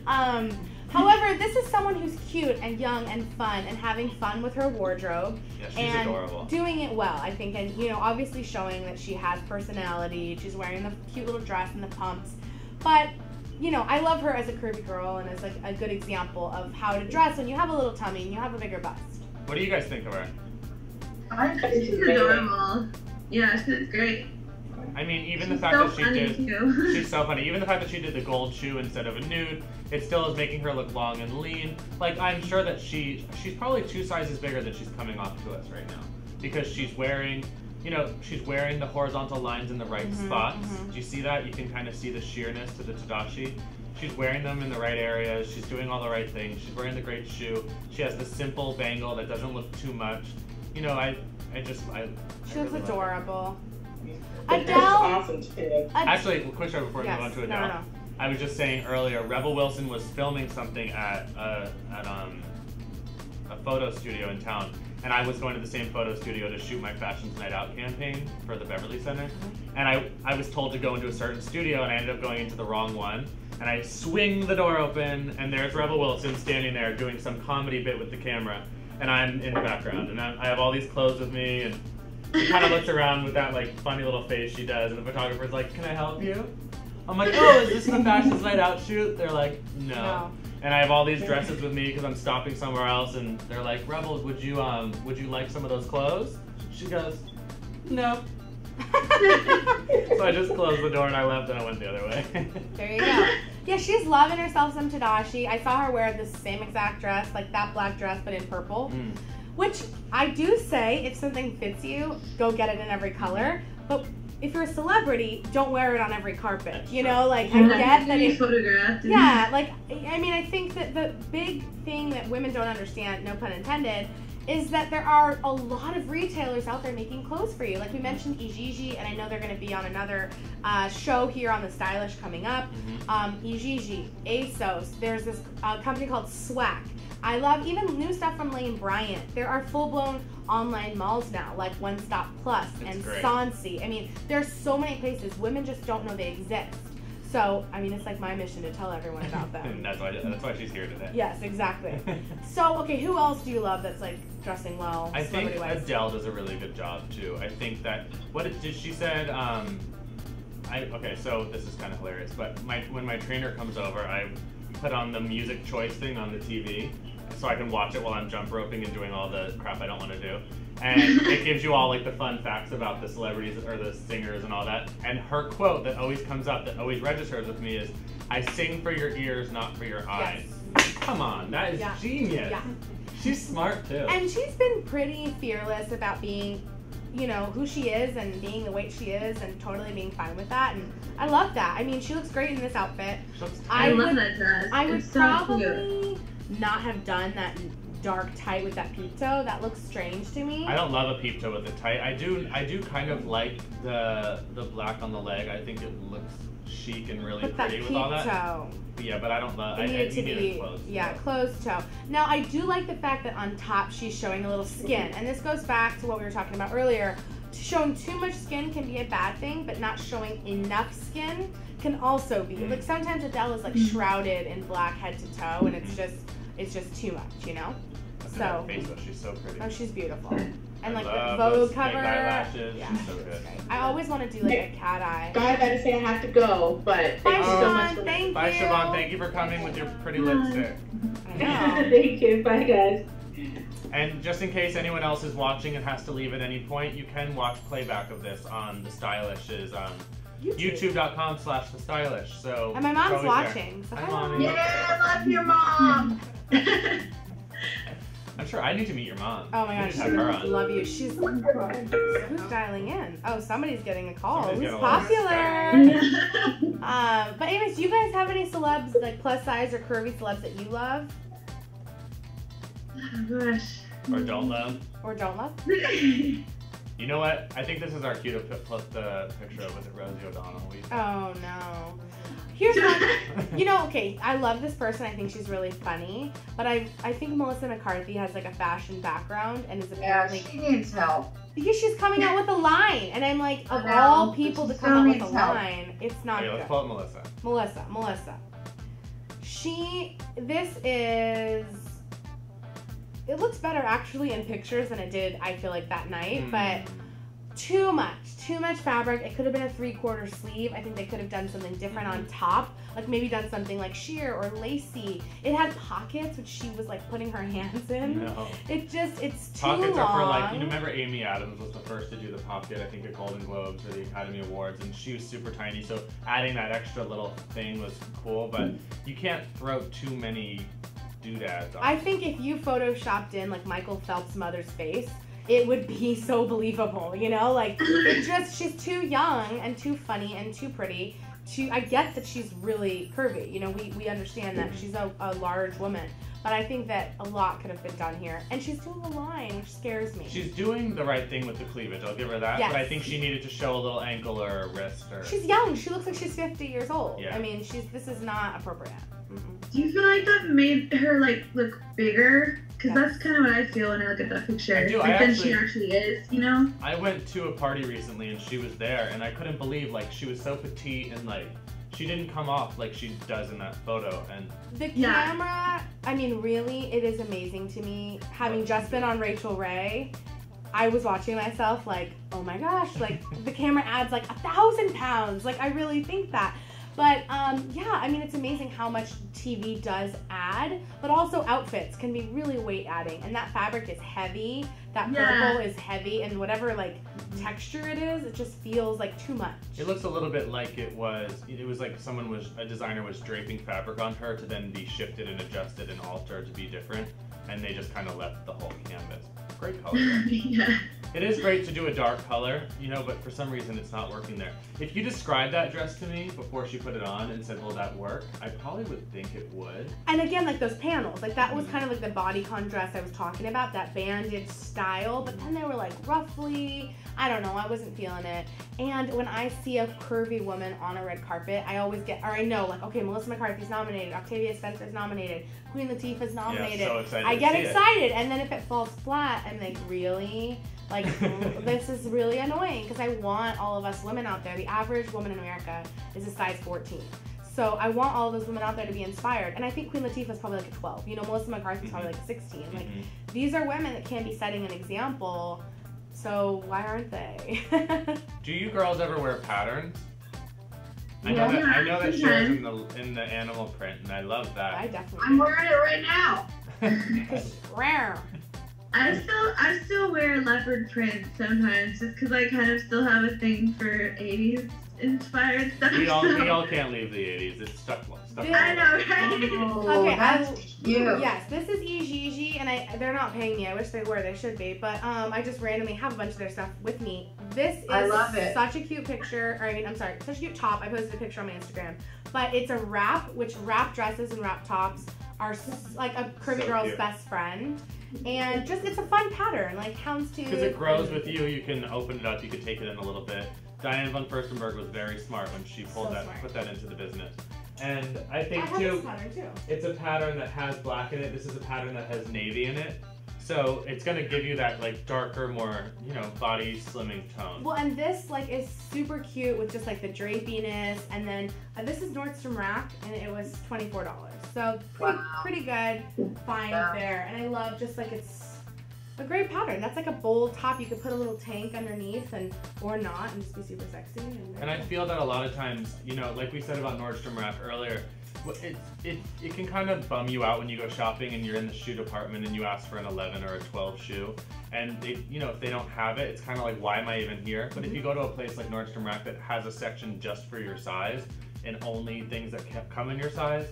however, this is someone who's cute and young and fun and having fun with her wardrobe. Yeah, she's and adorable. Doing it well, I think, and obviously showing that she has personality. She's wearing the cute little dress and the pumps, but. I love her as a curvy girl and as like a good example of how to dress when you have a little tummy and you have a bigger bust. What do you guys think of her? I think she's adorable. Yeah, she's great. I mean, even the fact that she did, she's so funny. Even the fact that she did the gold shoe instead of a nude, it still is making her look long and lean. Like, I'm sure that she's probably 2 sizes bigger than she's coming off to us right now, because she's wearing. She's wearing the horizontal lines in the right spots. Do you see that? You can kind of see the sheerness to the Tadashi. She's wearing them in the right areas. She's doing all the right things. She's wearing the great shoe. She has the simple bangle that doesn't look too much. She looks adorable. Adele. Awesome too. Actually, quick show before we move on to Adele. No. I was just saying earlier, Rebel Wilson was filming something at a photo studio in town. And I was going to the same photo studio to shoot my Fashions Night Out campaign for the Beverly Center. And I was told to go into a certain studio, and I ended up going into the wrong one. And I swing the door open, and there's Rebel Wilson standing there doing some comedy bit with the camera. And I'm in the background, and I have all these clothes with me, and she kind of looks around with that like funny little face she does, and the photographer's like, "Can I help you?" I'm like, "Oh, is this the Fashions Night Out shoot?" They're like, "No." And I have all these dresses with me because I'm stopping somewhere else, and they're like, "Rebels, would you like some of those clothes?" She goes, "No." So I just closed the door and I left, and I went the other way. There you go. Yeah, she's loving herself some Tadashi. I saw her wear the same exact dress, like that black dress, but in purple. Which I do say, if something fits you, go get it in every color. But if you're a celebrity, don't wear it on every carpet. I get that it's photographed. Yeah, I think that the big thing that women don't understand, no pun intended, is that there are a lot of retailers out there making clothes for you. Like we mentioned Ijiji, and I know they're going to be on another show here on The Stylish coming up. Ijiji, ASOS, there's this company called Swack. I love even new stuff from Lane Bryant. There are full-blown online malls now, like One Stop Plus and Sansi. I mean, there's so many places. Women just don't know they exist. So, I mean, it's like my mission to tell everyone about them. That's why she's here today. Yes, exactly. So, okay, who else do you love that's like dressing well? I think Adele does a really good job too. I think that she said. Okay, so this is kind of hilarious, but when my trainer comes over, I put on the music choice thing on the TV, so I can watch it while I'm jump roping and doing all the crap I don't want to do. And it gives you all like the fun facts about the celebrities or the singers and all that. And her quote that always comes up, that always registers with me is, "I sing for your ears, not for your eyes." Yes. Come on, that is genius. Yeah. She's smart too. And she's been pretty fearless about being, you know, who she is and being the way she is and totally being fine with that. And I love that. I mean, she looks great in this outfit. I love that dress. I would probably not have done that dark tight with that peep toe. That looks strange to me. I don't love a peep toe with a tight. I do kind of like the black on the leg. I think it looks chic and really pretty with all that. Toe. Yeah, but I don't love. It needed to be closed. Closed toe. Now I do like the fact that on top she's showing a little skin, and this goes back to what we were talking about earlier. Showing too much skin can be a bad thing, but not showing enough skin can also be. Like sometimes Adele is like shrouded in black head to toe, and it's just too much, you know. So she's so pretty. Oh, she's beautiful. And like the Vogue cover. Eyelashes. Yeah, she's so good. I always want to do like a cat eye. I gotta say I have to go, but thank you so much for thank Bye, you. Siobhan. Thank you for coming with your pretty lipstick. I know. Thank you. Bye, guys. And just in case anyone else is watching and has to leave at any point, you can watch playback of this on The Stylish's YouTube.com/The Stylish. So and my mom's watching. So hi, Mommy. Yeah, I love your mom. I'm sure I need to meet your mom. Oh my gosh, have her on. Love you. She's who's dialing in? Oh, somebody's getting a call. Somebody's Who's popular? But anyways, do you guys have any celebs, like plus size or curvy celebs that you love? Oh gosh. Or don't love? Or don't love? You know what? I think this is our cue to put the picture of, was it Rosie O'Donnell? Oh no. Here's one. You know, okay, I love this person. I think she's really funny. But I think Melissa McCarthy has like a fashion background and is apparently... Yeah, she needs help. Because she's coming out with a line. And I'm like, of all people to come out with a line, it's not good. Let's call it Melissa. Melissa. This is... It looks better actually in pictures than it did, I feel like, that night. But too much fabric. It could have been a 3/4 sleeve. I think they could have done something different on top, like maybe done something like sheer or lacy. It had pockets, which she was like putting her hands in. No. It's too pockets long. Are for like, you remember Amy Adams was the first to do the pocket, I think at Golden Globes or the Academy Awards, and she was super tiny, so adding that extra little thing was cool, but you can't throw too many doodads on. I think if you photoshopped in like Michael Phelps' mother's face, it would be so believable, you know? Like, she's too young and too funny and too pretty. I get that she's really curvy. You know, we understand that she's a large woman. But I think that a lot could have been done here. And she's doing a line, which scares me. She's doing the right thing with the cleavage. I'll give her that. Yes. But I think she needed to show a little ankle or a wrist. She's young. She looks like she's 50 years old. Yeah. I mean, this is not appropriate. Do you feel like that made her like look bigger? Because that's kind of what I feel when I look at that picture. I do. Than she actually is, you know? I went to a party recently and she was there, and I couldn't believe, like, she was so petite and like she didn't come off like she does in that photo. And the camera, I mean, really, it is amazing to me. Having just been on Rachel Ray, I was watching myself like, oh my gosh, like the camera adds like 1,000 pounds. Like, I really think that. But yeah, I mean, it's amazing how much TV does add, but also outfits can be really weight adding. And that fabric is heavy, that purple is heavy, and whatever like texture it is, it just feels like too much. It looks a little bit like it was like a designer was draping fabric on her to then be shifted and adjusted and altered to be different, and they just kind of left the whole canvas. Great color. Yeah. It is great to do a dark color, you know, but for some reason it's not working there. If you described that dress to me before she put it on and said, will that work? I probably would think it would. And again, like those panels, like that was kind of like the bodycon dress I was talking about, that bandage style, but then they were like roughly, I don't know, I wasn't feeling it. And when I see a curvy woman on a red carpet, I always get, or I know, like, okay, Melissa McCarthy's nominated, Octavia Spencer's nominated, Queen Latifah's nominated. Yeah, so excited I get to see excited, and then if it falls flat, I'm like, really? Like, this is really annoying, because I want all of us women out there. The average woman in America is a size 14. So I want all of those women out there to be inspired. And I think Queen Latifah's probably like a 12. You know, Melissa McCarthy's probably like a 16. Like, these are women that can be setting an example. So why aren't they? Do you girls ever wear patterns? I Yeah. know that Cher's in the animal print, and I love that. I definitely I'm wearing it right now. Rare. I still wear leopard print sometimes just because I kind of still have a thing for 80s inspired stuff. We all can't leave the 80s. It's stuck. I know, right? Oh, Okay, that's cute. Yes, this is Ijiji, and they're not paying me. I wish they were. They should be. But I just randomly have a bunch of their stuff with me. This is such a cute picture. Such a cute top. I posted a picture on my Instagram. But it's a wrap, which wrap dresses and wrap tops are like a curvy girl's cute. best friend. And just, it's a fun pattern, like houndstooth. Because it grows with you. You can open it up. You can take it in a little bit. Diane von Furstenberg was very smart when she put that into the business. And I think too, it's a pattern that has black in it. This is a pattern that has navy in it. So it's gonna give you that like darker, more, body slimming tone. Well, and this like is super cute with just like the drapiness. And then this is Nordstrom Rack, and it was $24. So pretty good find there. And I love just like it's a great pattern. That's like a bold top. You could put a little tank underneath or not and just be super sexy. And I feel that a lot of times, like we said about Nordstrom Rack earlier, it can kind of bum you out when you go shopping and you're in the shoe department and you ask for an 11 or a 12 shoe. And if they don't have it, it's kind of like, why am I even here? But if you go to a place like Nordstrom Rack that has a section just for your size and only things that come in your size,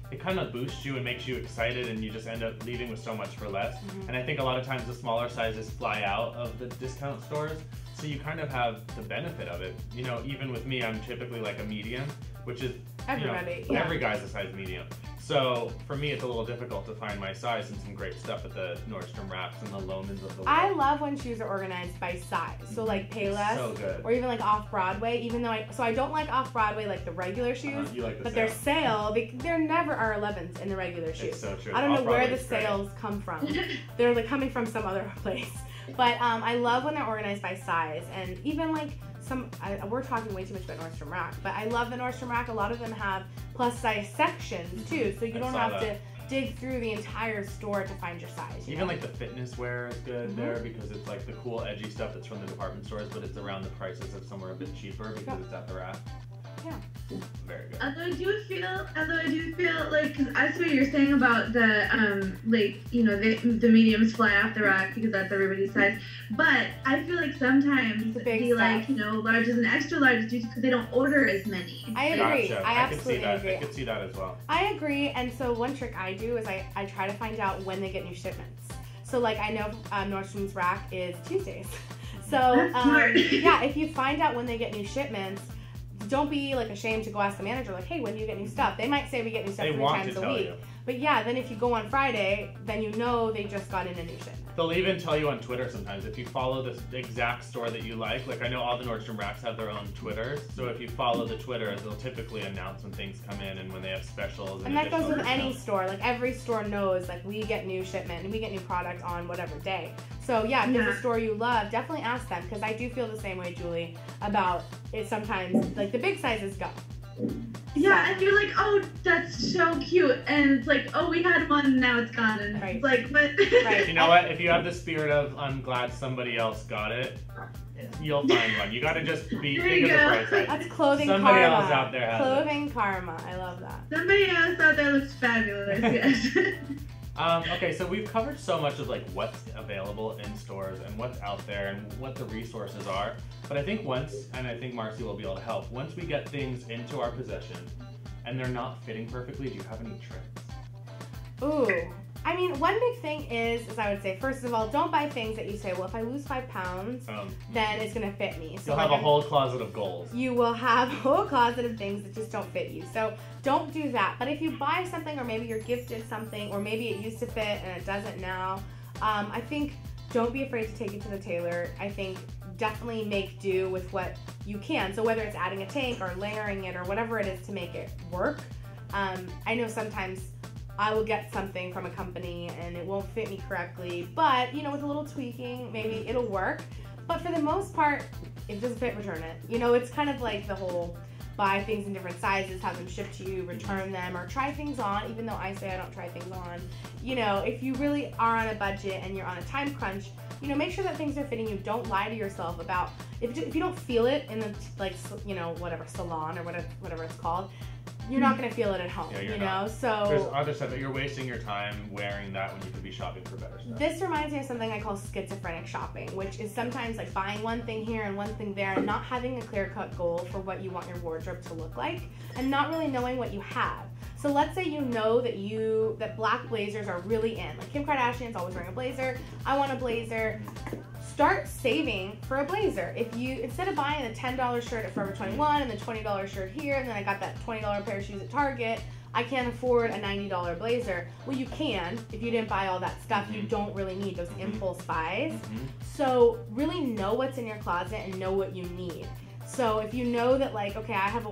it kind of boosts you and makes you excited, and you just end up leaving with so much for less. And I think a lot of times the smaller sizes fly out of the discount stores, so you kind of have the benefit of it. Even with me, I'm typically like a medium, which is every guy's a size medium. So for me, it's a little difficult to find my size, and some great stuff at the Nordstrom Racks and the Lomans of the world. I love when shoes are organized by size. So like Payless, so good. Or even like off-Broadway, even though I don't like off-Broadway like the regular shoes, but their sale, there never are 11s in the regular shoes. It's so true. I don't know where the sales come from. They're like coming from some other place. But I love when they're organized by size, and even like we're talking way too much about Nordstrom Rack, but I love the Nordstrom Rack. A lot of them have plus size sections too, so you don't have to dig through the entire store to find your size. Even like the fitness wear is good there, because it's like the cool edgy stuff that's from the department stores, but it's around the prices of somewhere a bit cheaper because it's at the rack. Yeah. Very good. Although I do feel like, because I see what you're saying about the the mediums fly off the rack because that's everybody's size. But I feel like sometimes larges and extra larges do because they don't order as many. I agree. Gotcha. I absolutely agree. I could see that as well. I agree. And so one trick I do is I try to find out when they get new shipments. So like I know Nordstrom's Rack is Tuesdays. So if you find out when they get new shipments, don't be like ashamed to go ask the manager like, hey, when do you get new stuff? They might say we get new stuff 3 times a week. But yeah, then if you go on Friday, then they just got in a new shipment. They'll even tell you on Twitter sometimes if you follow the exact store that you like. Like I know all the Nordstrom Racks have their own Twitters, so if you follow the Twitter, they'll typically announce when things come in and when they have specials. And that goes with any store. Like every store knows like we get new shipment and we get new product on whatever day. So yeah, if there's a store you love, definitely ask them, because I do feel the same way, Julie, about it. Sometimes like the big sizes go. Yeah, and you're like, oh, that's so cute, and it's like, oh, we had one, and now it's gone, and it's like, but You know what? If you have the spirit of I'm glad somebody else got it, you'll find one. You gotta just be think of the price tag. That's clothing somebody karma. Else out there has clothing karma. I love that. Somebody else out there looks fabulous. Yes. Okay, so we've covered so much of like what's available in stores and what's out there and what the resources are. But I think I think Marcy will be able to help, once we get things into our possession and they're not fitting perfectly, do you have any tricks? Ooh. I mean, one big thing is I would say, first of all, don't buy things that you say, well, if I lose 5 pounds, then it's going to fit me. So you'll have a whole closet of goals. You will have a whole closet of things that just don't fit you. So don't do that. But if you buy something, or maybe you're gifted something, or maybe it used to fit and it doesn't now, I think don't be afraid to take it to the tailor. I think definitely make do with what you can. So whether it's adding a tank or layering it or whatever it is to make it work. I know sometimes I will get something from a company and it won't fit me correctly, but with a little tweaking, maybe it'll work. But for the most part, if it doesn't fit, return it. It's kind of like the whole buy things in different sizes, have them shipped to you, return them, or try things on, even though I say I don't try things on. If you really are on a budget and you're on a time crunch, make sure that things are fitting you. Don't lie to yourself about, if you don't feel it in the, whatever salon or whatever it's called, you're not going to feel it at home, you know? So there's other stuff that you're wasting your time wearing that when you could be shopping for better stuff. This reminds me of something I call schizophrenic shopping, which is sometimes like buying one thing here and one thing there and not having a clear-cut goal for what you want your wardrobe to look like and not really knowing what you have. So let's say you know that black blazers are really in. Like Kim Kardashian's always wearing a blazer. I want a blazer. Start saving for a blazer. If you, instead of buying a $10 shirt at Forever 21 and the $20 shirt here, and then I got that $20 pair of shoes at Target, I can't afford a $90 blazer. Well, you can if you didn't buy all that stuff. You don't really need those impulse buys. So really know what's in your closet and know what you need. So if you know that, like, okay, I have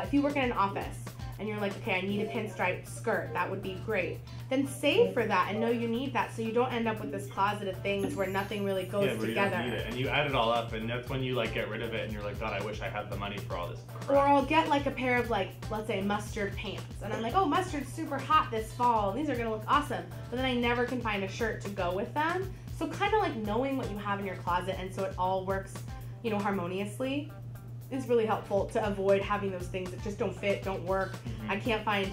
if you work in an office and you're like, okay, I need a pinstripe skirt, that would be great. Then save for that and know you need that, so you don't end up with this closet of things where nothing really goes together. You don't need it. And you add it all up, and that's when you like get rid of it and you're like, God, I wish I had the money for all this crap. Or I'll get like a pair of, like, let's say mustard pants, and I'm like, oh, mustard's super hot this fall, these are gonna look awesome. But then I never can find a shirt to go with them. So kind of like knowing what you have in your closet and so it all works, you know, harmoniously is really helpful to avoid having those things that just don't fit, don't work. I can't find,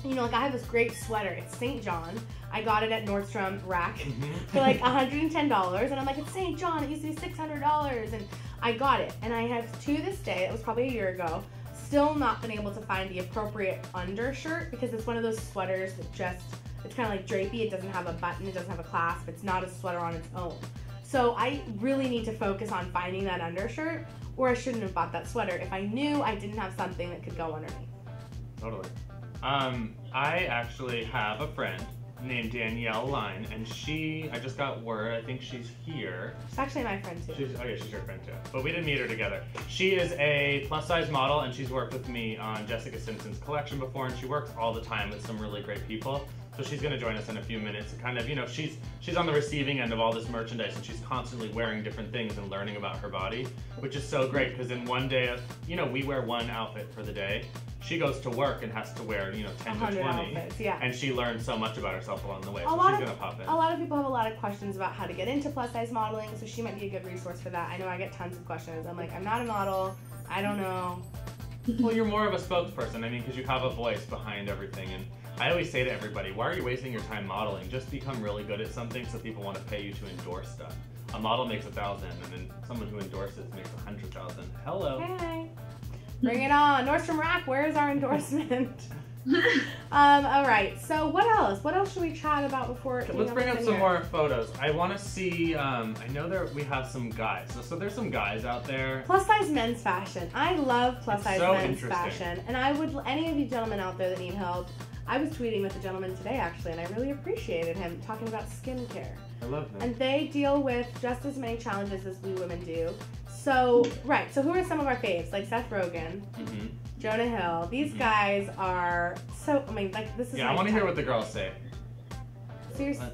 you know, like I have this great sweater. It's St. John. I got it at Nordstrom Rack for like $110, and I'm like, it's St. John. It used to be $600, and I got it. And I have, to this day, it was probably a year ago, still not been able to find the appropriate undershirt because it's one of those sweaters that just, it's kind of like drapey. It doesn't have a button. It doesn't have a clasp. It's not a sweater on its own. So I really need to focus on finding that undershirt, or I shouldn't have bought that sweater if I knew I didn't have something that could go underneath. Totally. I actually have a friend named Danielle Line, and I just got word, I think she's here. She's actually my friend too. Oh yeah, she's your friend too. But we didn't meet her together. She is a plus size model, and she's worked with me on Jessica Simpson's collection before, and she works all the time with some really great people. So she's going to join us in a few minutes. Kind of, you know, she's on the receiving end of all this merchandise, and she's constantly wearing different things and learning about her body, which is so great because in one day, you know, we wear one outfit for the day. She goes to work and has to wear, you know, 10 to 20, outfits, yeah. And she learns so much about herself along the way. So she's going to pop in. A lot of people have a lot of questions about how to get into plus size modeling, so she might be a good resource for that. I know I get tons of questions. I'm like, I'm not a model. I don't know. Well, you're more of a spokesperson. I mean, because you have a voice behind everything. And I always say to everybody, why are you wasting your time modeling? Just become really good at something so people want to pay you to endorse stuff. A model makes 1,000, and then someone who endorses makes 100,000. Hello. Hey. Bring it on. Nordstrom Rack, where's our endorsement? All right, so what else? What else should we chat about before? Let's bring up some more photos. I want to see, I know we have some guys. So there's some guys out there. Plus size men's fashion. I love plus size men's fashion. And I would, any of you gentlemen out there that need help, I was tweeting with a gentleman today actually, and I really appreciated him talking about skincare. I love them. And they deal with just as many challenges as we women do. So, right, so who are some of our faves? Like Seth Rogen, Jonah Hill. These guys are so, I mean, like, this is I want to hear what the girls say. Seriously?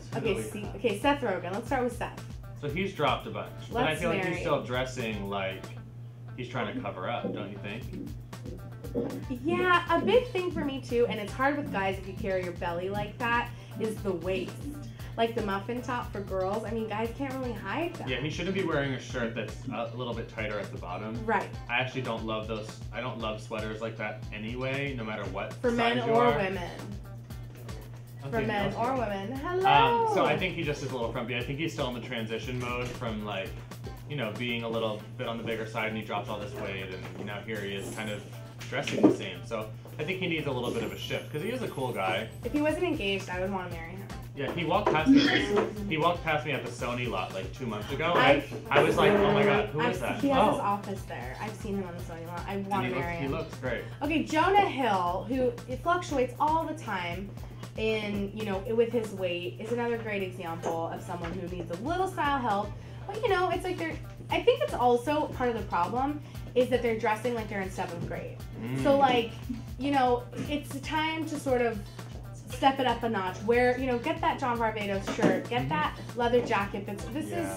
Okay, Seth Rogen. Let's start with Seth. So he's dropped a bunch. But I feel like he's still dressing like he's trying to cover up, don't you think? Yeah, a big thing for me too, and it's hard with guys if you carry your belly like that, is the waist. Like the muffin top for girls, I mean, guys can't really hide that. Yeah, he shouldn't be wearing a shirt that's a little bit tighter at the bottom. Right. I actually don't love those. I don't love sweaters like that anyway, no matter what for men or women. For men or women. Hello. So I think he just is a little frumpy. I think he's still in the transition mode from, like, you know, being a little bit on the bigger side, and he dropped all this weight, and now here he is kind of dressing the same. So I think he needs a little bit of a shift because he is a cool guy. If he wasn't engaged, I would want to marry him. Yeah, he walked past me. He walked past me at the Sony lot like 2 months ago. And I was like, oh my god, who is that? He has his office there. I've seen him on the Sony lot. I want to marry him. He looks great. Okay, Jonah Hill, who it fluctuates all the time in, you know, with his weight, is another great example of someone who needs a little style help. But you know, it's like I think it's also part of the problem is that they're dressing like they're in 7th grade. So like, you know, it's time to sort of step it up a notch. Wear, you know, get that John Varvatos shirt, get that leather jacket. This is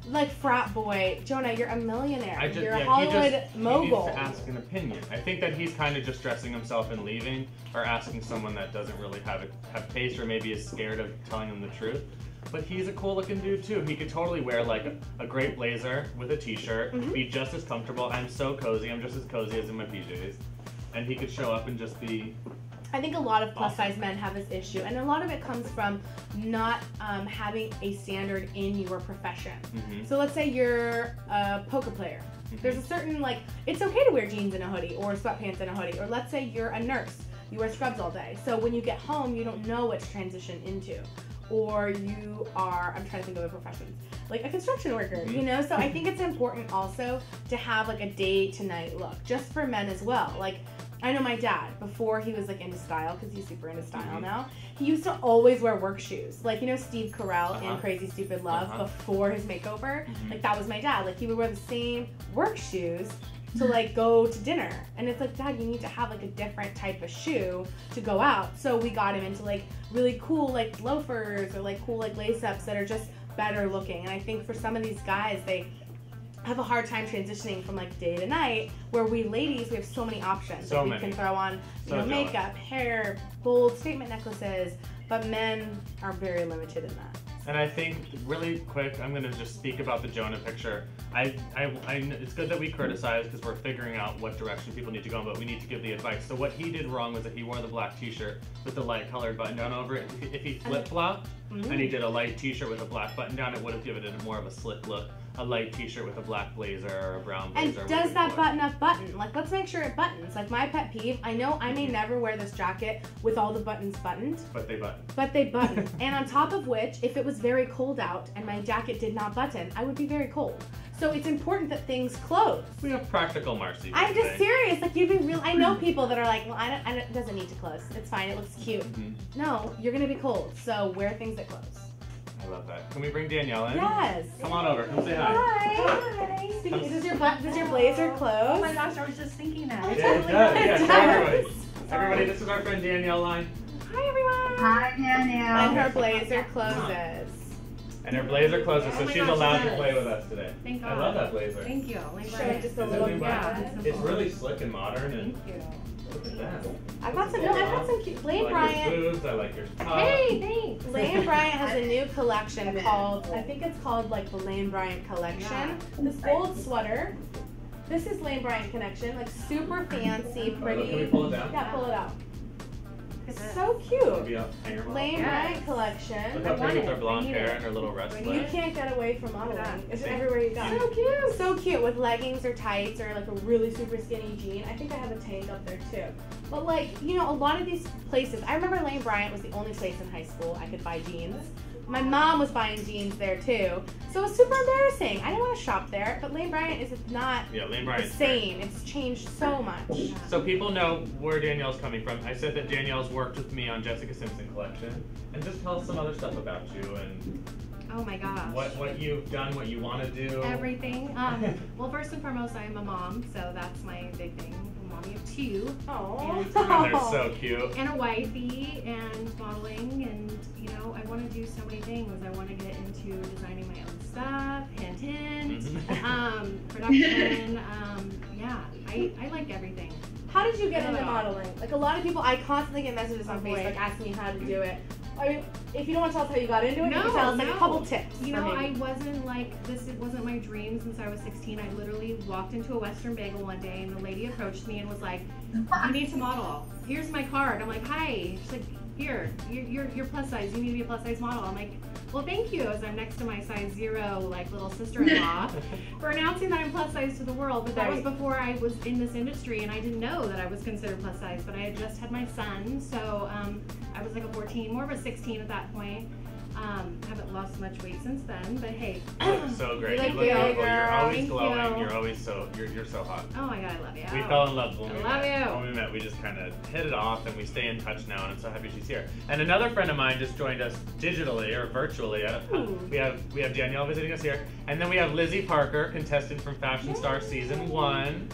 like frat boy. Jonah, you're a millionaire. You're a Hollywood mogul. He needs to ask an opinion. I think that he's kind of just dressing himself and leaving, or asking someone that doesn't really have taste, or maybe is scared of telling him the truth. But he's a cool looking dude too. He could totally wear like a great blazer with a t-shirt, be just as comfortable. I'm so cozy. I'm just as cozy as in my PJs. and he could show up and just be. I think a lot of plus size men have this issue, and a lot of it comes from not having a standard in your profession. So let's say you're a poker player. There's a certain, like, it's okay to wear jeans and a hoodie or sweatpants and a hoodie. Or let's say you're a nurse. You wear scrubs all day. So when you get home, you don't know what to transition into. Or you are, I'm trying to think of the professions, like a construction worker, you know? So I think it's important also to have like a day to night look, just for men as well. Like, I know my dad, before he was like into style, because he's super into style now, he used to always wear work shoes. Like, you know Steve Carell in Crazy Stupid Love, before his makeover? Like, that was my dad. Like, he would wear the same work shoes to like go to dinner. And it's like, Dad, you need to have like a different type of shoe to go out. So we got him into like really cool like loafers or like cool like lace-ups that are just better looking. And I think for some of these guys, they have a hard time transitioning from like day to night, where we ladies, we have so many options. So we many. can throw on, you know, makeup, hair, bold statement necklaces, but men are very limited in that. And I think, really quick, I'm gonna just speak about the Jonah picture. It's good that we criticize because we're figuring out what direction people need to go in, but we need to give the advice. So what he did wrong was that he wore the black t-shirt with the light colored button down over it. If he flip-flopped and he did a light t-shirt with a black button down, it would have given it more of a slick look. A light t-shirt with a black blazer or a brown blazer. And does that button up button? Like, let's make sure it buttons. Like, my pet peeve, I know I may never wear this jacket with all the buttons buttoned. But they button. But they button. And on top of which, if it was very cold out and my jacket did not button, I would be very cold. So it's important that things close. We have practical Marcy. I'm just serious. Like, you'd be real. I know people that are like, well, it doesn't need to close. It's fine. It looks cute. No, you're going to be cold. So wear things that close. I love that. Can we bring Danielle in? Yes. Come on over. Come say hi. Hi. Does your blazer close? Oh my gosh, I was just thinking that. Yeah, it does. Yeah, show everybody. Everybody, this is our friend Danielle Line. Hi, everyone. Hi, Danielle. And her blazer closes. And her blazer closes, so Oh my she's gosh, allowed it to play does. with us today. Thank God. I love that blazer. Thank you. Show it just a little. Yeah. It's really slick and modern, and Thank you. look at that. I've got some cute. I Lane like Bryant. your boobs, I like your top. Hey, thanks. Lane Bryant has a new collection called, I think it's called like the Lane Bryant collection. This gold sweater. This is Lane Bryant collection, like super fancy, pretty. Can we pull it down? Yeah, pull it out. It's so cute. Maybe up, hang her model. Lane Bryant collection. Look how pretty with her blonde I need hair it. and her little wrist You leg. can't get away from modeling. It's everywhere you go. So cute. So cute with leggings or tights or like a really super skinny jean. I think I have a tank up there too. But like, you know, a lot of these places, I remember Lane Bryant was the only place in high school I could buy jeans. My mom was buying jeans there too. So it was super embarrassing. I didn't want to shop there, but Lane Bryant is not Lane the Bryant's same. It's changed so much. So people know where Danielle's coming from. I said that Danielle's worked with me on Jessica Simpson collection. And just tell us some other stuff about you and Oh my gosh. what you've done, what you want to do. Everything. Well, first and foremost, I am a mom, so that's my big thing. I'm a mommy of 2. Oh. And they're so cute. And a wifey and modeling, and you know, I want to do so many things. I want to get into designing my own stuff, hint, hint, production. Yeah, I like everything. How did you get into modeling? Like a lot of people, I constantly get messages on Facebook asking me how to do it. I mean, if you don't want to tell us how you got into it, you can tell us like a couple tips. You know, I wasn't like this. It wasn't my dream since I was 16. I literally walked into a Western Bagel one day, and the lady approached me and was like, "You need to model. Here's my card." I'm like, "Hi." She's like, "Here, you're plus size. You need to be a plus size model." I'm like, "Well, thank you," as I'm next to my size 0 like little sister-in-law for announcing that I'm plus size to the world. But that was before I was in this industry, and I didn't know that I was considered plus size. But I had just had my son, so I was like a 14, more of a 16 at that point. Haven't lost much weight since then, but hey. You look so great. You look beautiful. You're always glowing. You're always so you're so hot. Oh my God, I love you. We fell in love when we met. We just kind of hit it off, and we stay in touch now, and I'm so happy she's here. And another friend of mine just joined us digitally or virtually. We have Danielle visiting us here, and then we have Lizzie Parker, contestant from Fashion Star Season 1.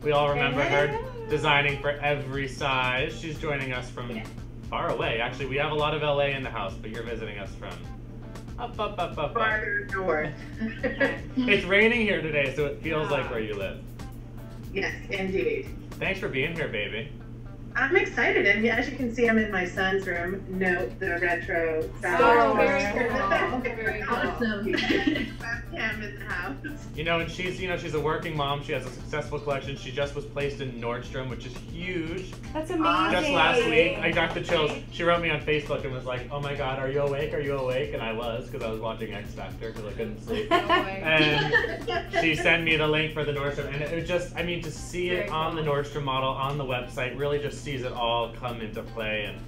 We all remember her designing for every size. She's joining us from far away. Actually, we have a lot of LA in the house, but you're visiting us from up. Farther north. It's raining here today, so it feels like where you live. Yes, indeed. Thanks for being here, baby. I'm excited, and as you can see, I'm in my son's room. Note the retro style. Oh, very cool. Very awesome. Webcam in the house. You know, and she's a working mom. She has a successful collection. She just was placed in Nordstrom, which is huge. That's amazing. Just last week, I got the chills. She wrote me on Facebook and was like, "Oh my God, are you awake? Are you awake?" And I was, because I was watching X Factor because I couldn't sleep. And she sent me the link for the Nordstrom, and it just, I mean, to see it on the Nordstrom model on the website really just sees it all come into play, and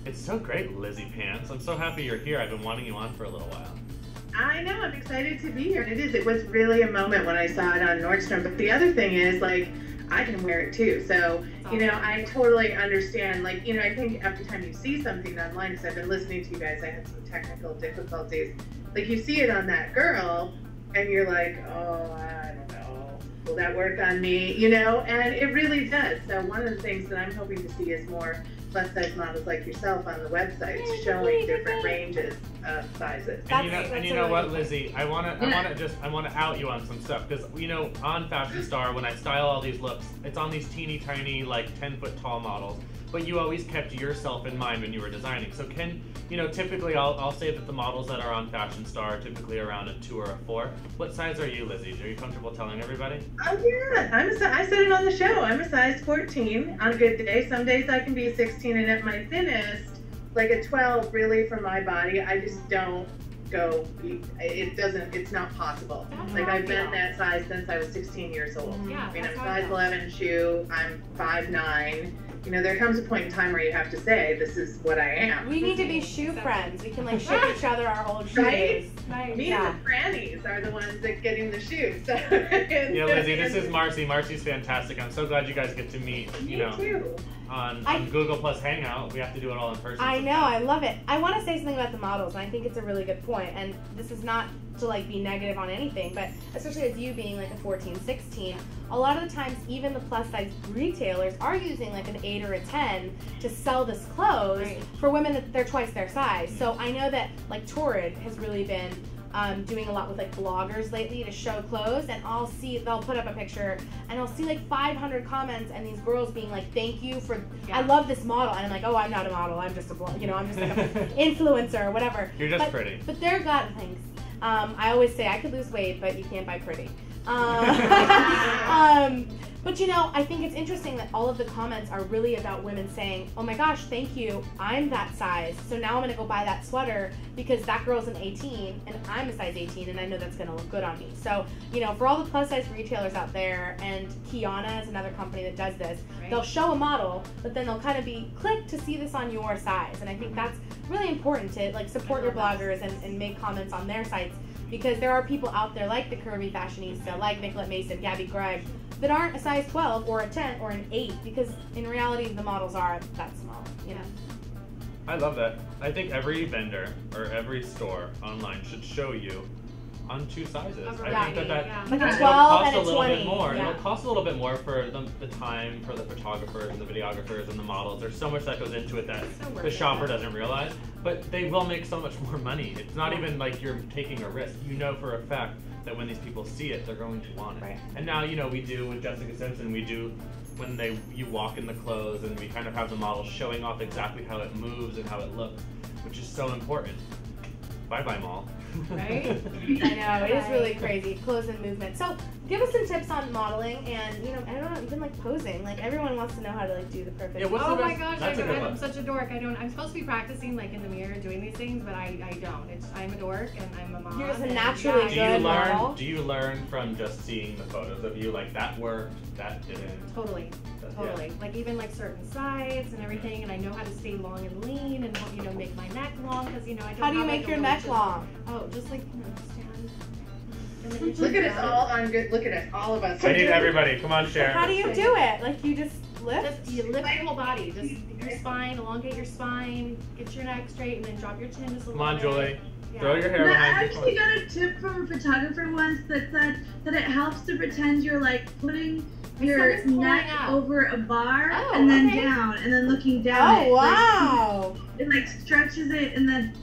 it's so great, Lizzie Pants. I'm so happy you're here. I've been wanting you on for a little while. I know, I'm excited to be here. It was really a moment when I saw it on Nordstrom. But the other thing is, like, I can wear it too. So, you know, I totally understand. Like, you know, I think every time you see something online, because I've been listening to you guys, I had some technical difficulties. Like, you see it on that girl, and you're like, oh, I don't know. Will that work on me? You know, and it really does. So one of the things that I'm hoping to see is more plus-size models like yourself on the website, showing different ranges of sizes. And you know what, Lizzie? I want to out you on some stuff, because you know, on Fashion Star, when I style all these looks, it's on these teeny tiny, like 10-foot tall models. But you always kept yourself in mind when you were designing. So typically I'll say that the models that are on Fashion Star are typically around a 2 or a 4. What size are you, Lizzie? Are you comfortable telling everybody? Oh yeah, I said it on the show. I'm a size 14 on a good day. Some days I can be a 16, and at my thinnest, like a 12 really for my body, I just don't go, it's not possible. Like I've been that size since I was 16 years old. Yeah, I mean, I'm size 11 shoe, I'm 5'9". You know, there comes a point in time where you have to say, this is what I am. We need to be shoe friends. We can like ship each other our old shoes. Right? Me and the grannies are the ones that get in the shoes. So, yeah, Lizzie, this is Marcy. Marcy's fantastic. I'm so glad you guys get to meet, you know. Me too. On Google Plus Hangout. We have to do it all in person. I know, I love it. I want to say something about the models, and I think it's a really good point. And this is not to like be negative on anything, but especially as you being like a 14, 16, a lot of the times even the plus size retailers are using like an 8 or a 10 to sell this clothes for women that they're twice their size. So I know that like Torrid has really been doing a lot with like bloggers lately to show clothes, and they'll put up a picture and I'll see like 500 comments and these girls being like, thank you for, I love this model, and I'm like, oh, I'm not a model, I'm just a I'm just like an influencer or whatever. You're just pretty. But thanks. I always say I could lose weight, but you can't buy pretty. But you know, I think it's interesting that all of the comments are really about women saying, oh my gosh, thank you, I'm that size, so now I'm gonna go buy that sweater because that girl's an 18 and I'm a size 18 and I know that's gonna look good on me. So, you know, for all the plus size retailers out there, and Kiana is another company that does this, they'll show a model, but then they'll kind of be, click to see this on your size. And I think that's really important to like support your bloggers and make comments on their sites, because there are people out there like the Curvy Fashionista, like Nicolette Mason, Gabby Gregg, that aren't a size 12 or a 10 or an 8, because in reality the models are that small, you know. I love that. I think every vendor or every store online should show you on 2 sizes. I think that like a 12 cost and a 20. A little bit more. Yeah. It'll cost a little bit more for the time for the photographers and the videographers and the models. There's so much that goes into it that the shopper doesn't realize, but they will make so much more money. It's not even like you're taking a risk. You know for a fact that when these people see it, they're going to want it. Right. And now, you know, we do with Jessica Simpson, we do when you walk in the clothes, and we kind of have the model showing off exactly how it moves and how it looks, which is so important. Bye-bye, mall. Right? I know, it is really crazy, clothes and movement. So give us some tips on modeling and, you know, I don't know, even like posing. Like everyone wants to know how to like do the perfect. Yeah, oh my gosh, I'm such a dork. I'm supposed to be practicing like in the mirror doing these things, but I don't. I'm a dork and I'm a mom. You're just a naturally good model. Do you learn from just seeing the photos of you, like that worked, that didn't? Totally. Like even like certain sides and everything, and I know how to stay long and lean, and you know, make my neck long, because you know I don't. How do you make your neck long? Oh, just like stand. Look at us all on good. Look at us, all of us. I need everybody. Come on, share. How do you do it? Like you just lift? You lift your whole body. Just your spine, elongate your spine, get your neck straight, and then drop your chin just a little bit. Come on, Julie. Yeah. Throw your hair behind I actually got a tip from a photographer once that said that it helps to pretend you're like putting your neck over a bar and then down, and then looking down. Oh, wow. It like stretches it, and then,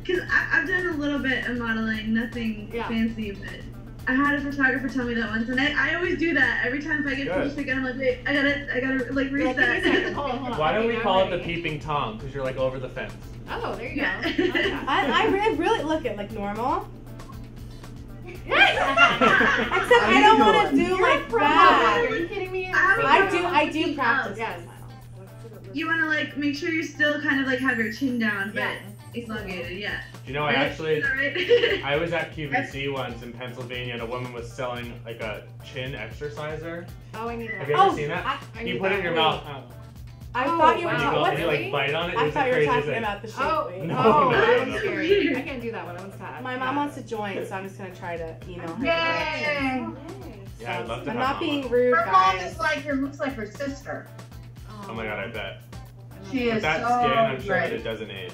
because I've done a little bit of modeling, nothing fancy, but I had a photographer tell me that once, and I always do that every time if I get finished again. I'm like, wait, I gotta like reset. Hold on. Why don't we Okay, call I'm it the ready. peeping Tom? Because you're like over the fence. Oh, there you go. I really look at like normal. Except I don't want to do like that. Are you kidding me? I do practice. Yes. You want to like make sure you still kind of like have your chin down, but elongated. Yeah. You know, Right? I was at QVC once in Pennsylvania, and a woman was selling like a chin exerciser. Oh, I need that. Have you ever seen that? I You need put it that. in your mouth. I thought you were And talking. you like bite on it. I It's thought the you were craziest talking thing. about the Oh, shape. No, that no. one's scary. I can't do that one. That one's tough. My mom wants to join, so I'm just gonna try to email her. Yay! Yeah, I'd love to I'm have not mama. being rude, Her mom guys. is like her, looks like her sister. Oh my god, I bet. She With is that so skin, I'm sure that great. it doesn't age.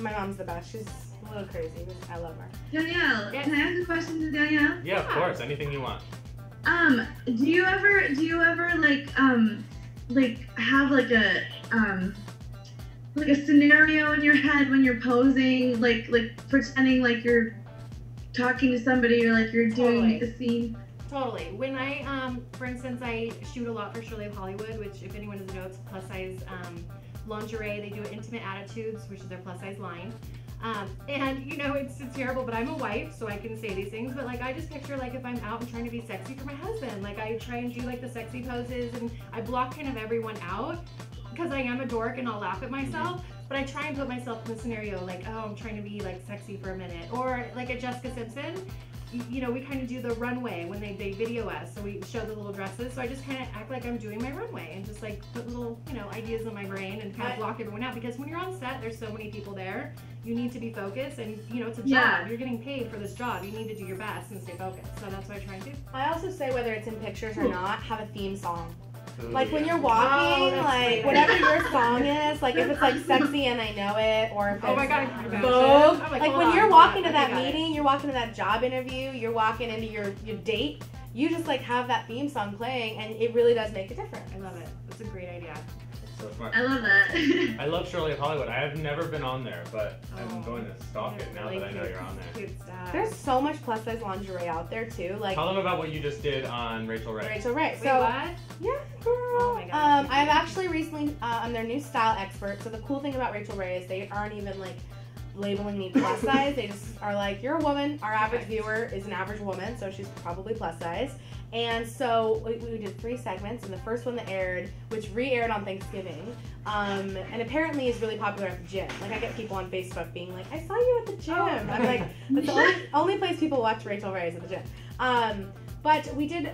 My mom's the best. She's a little crazy. I love her. Danielle, can I ask a question to Danielle? Yeah, of course. Anything you want. Do you ever like have like a scenario in your head when you're posing, like pretending like you're talking to somebody or like you're doing a scene? Totally. When I, for instance, I shoot a lot for Shirley of Hollywood, which if anyone doesn't know, it's plus size lingerie. They do Intimate Attitudes, which is their plus size line. And you know, it's terrible, but I'm a wife, so I can say these things. But like, I just picture like if I'm out and trying to be sexy for my husband, like I try and do like the sexy poses, and I block kind of everyone out because I am a dork and I'll laugh at myself. But I try and put myself in the scenario like, oh, I'm trying to be like sexy for a minute, or like a Jessica Simpson. You know, we kind of do the runway when they video us, so we show the little dresses. So I just kind of act like I'm doing my runway and just like put little, you know, ideas in my brain and kind of block everyone out, because when you're on set, there's so many people there. You need to be focused, and you know, it's a job. Yeah. You're getting paid for this job. You need to do your best and stay focused. So that's what I try and do. I also say, whether it's in pictures or not, have a theme song. Ooh, Like when yeah. you're walking, that's like great. whatever your song is, like if it's like sexy and I know it, or if it's Oh my God, I can imagine. Vogue. I'm Like hold when on, you're hold walking on, to I that got it. meeting, you're walking to that job interview, you're walking into your date, you just like have that theme song playing, and it really does make a difference. I love it. That's a great idea. So smart. I love that. I love Shirley of Hollywood. I have never been on there, but I'm Oh, going to stalk it now that I know you're on there. Cute stuff. There's so much plus size lingerie out there too. Like Tell them about what you just did on Rachel Ray. Rachel Ray. Wait, So what? yeah, girl. Oh my God. I've actually recently, I'm their new style expert. So the cool thing about Rachel Ray is they aren't even like labeling me plus size. They just are like, you're a woman. Our average viewer is an average woman, so she's probably plus size. And so we did 3 segments, and the first one that aired, which re-aired on Thanksgiving, and apparently is really popular at the gym. Like I get people on Facebook being like, I saw you at the gym. I'm like, that's the only place people watch Rachel Ray is at the gym. But we did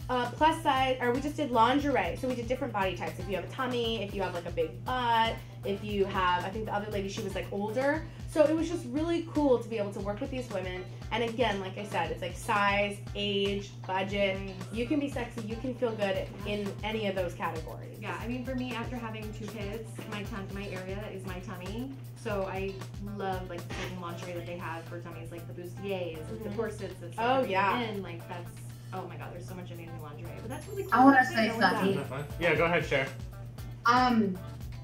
plus size, or we just did lingerie. So we did different body types. If you have a tummy, if you have like a big butt, if you have, I think the other lady, she was like older. So it was just really cool to be able to work with these women. And again, like I said, it's like size, age, budget. You can be sexy, you can feel good in any of those categories. Yeah, I mean, for me, after having 2 kids, my area is my tummy. So I love like the certain lingerie that they have for tummies, like the bustiers, and the corsets. That's Oh, yeah. in. Like that's, oh my God, there's so much amazing lingerie. But that's really cool. I want to That's say it. No one's something. Isn't that fun? Yeah, go ahead, share.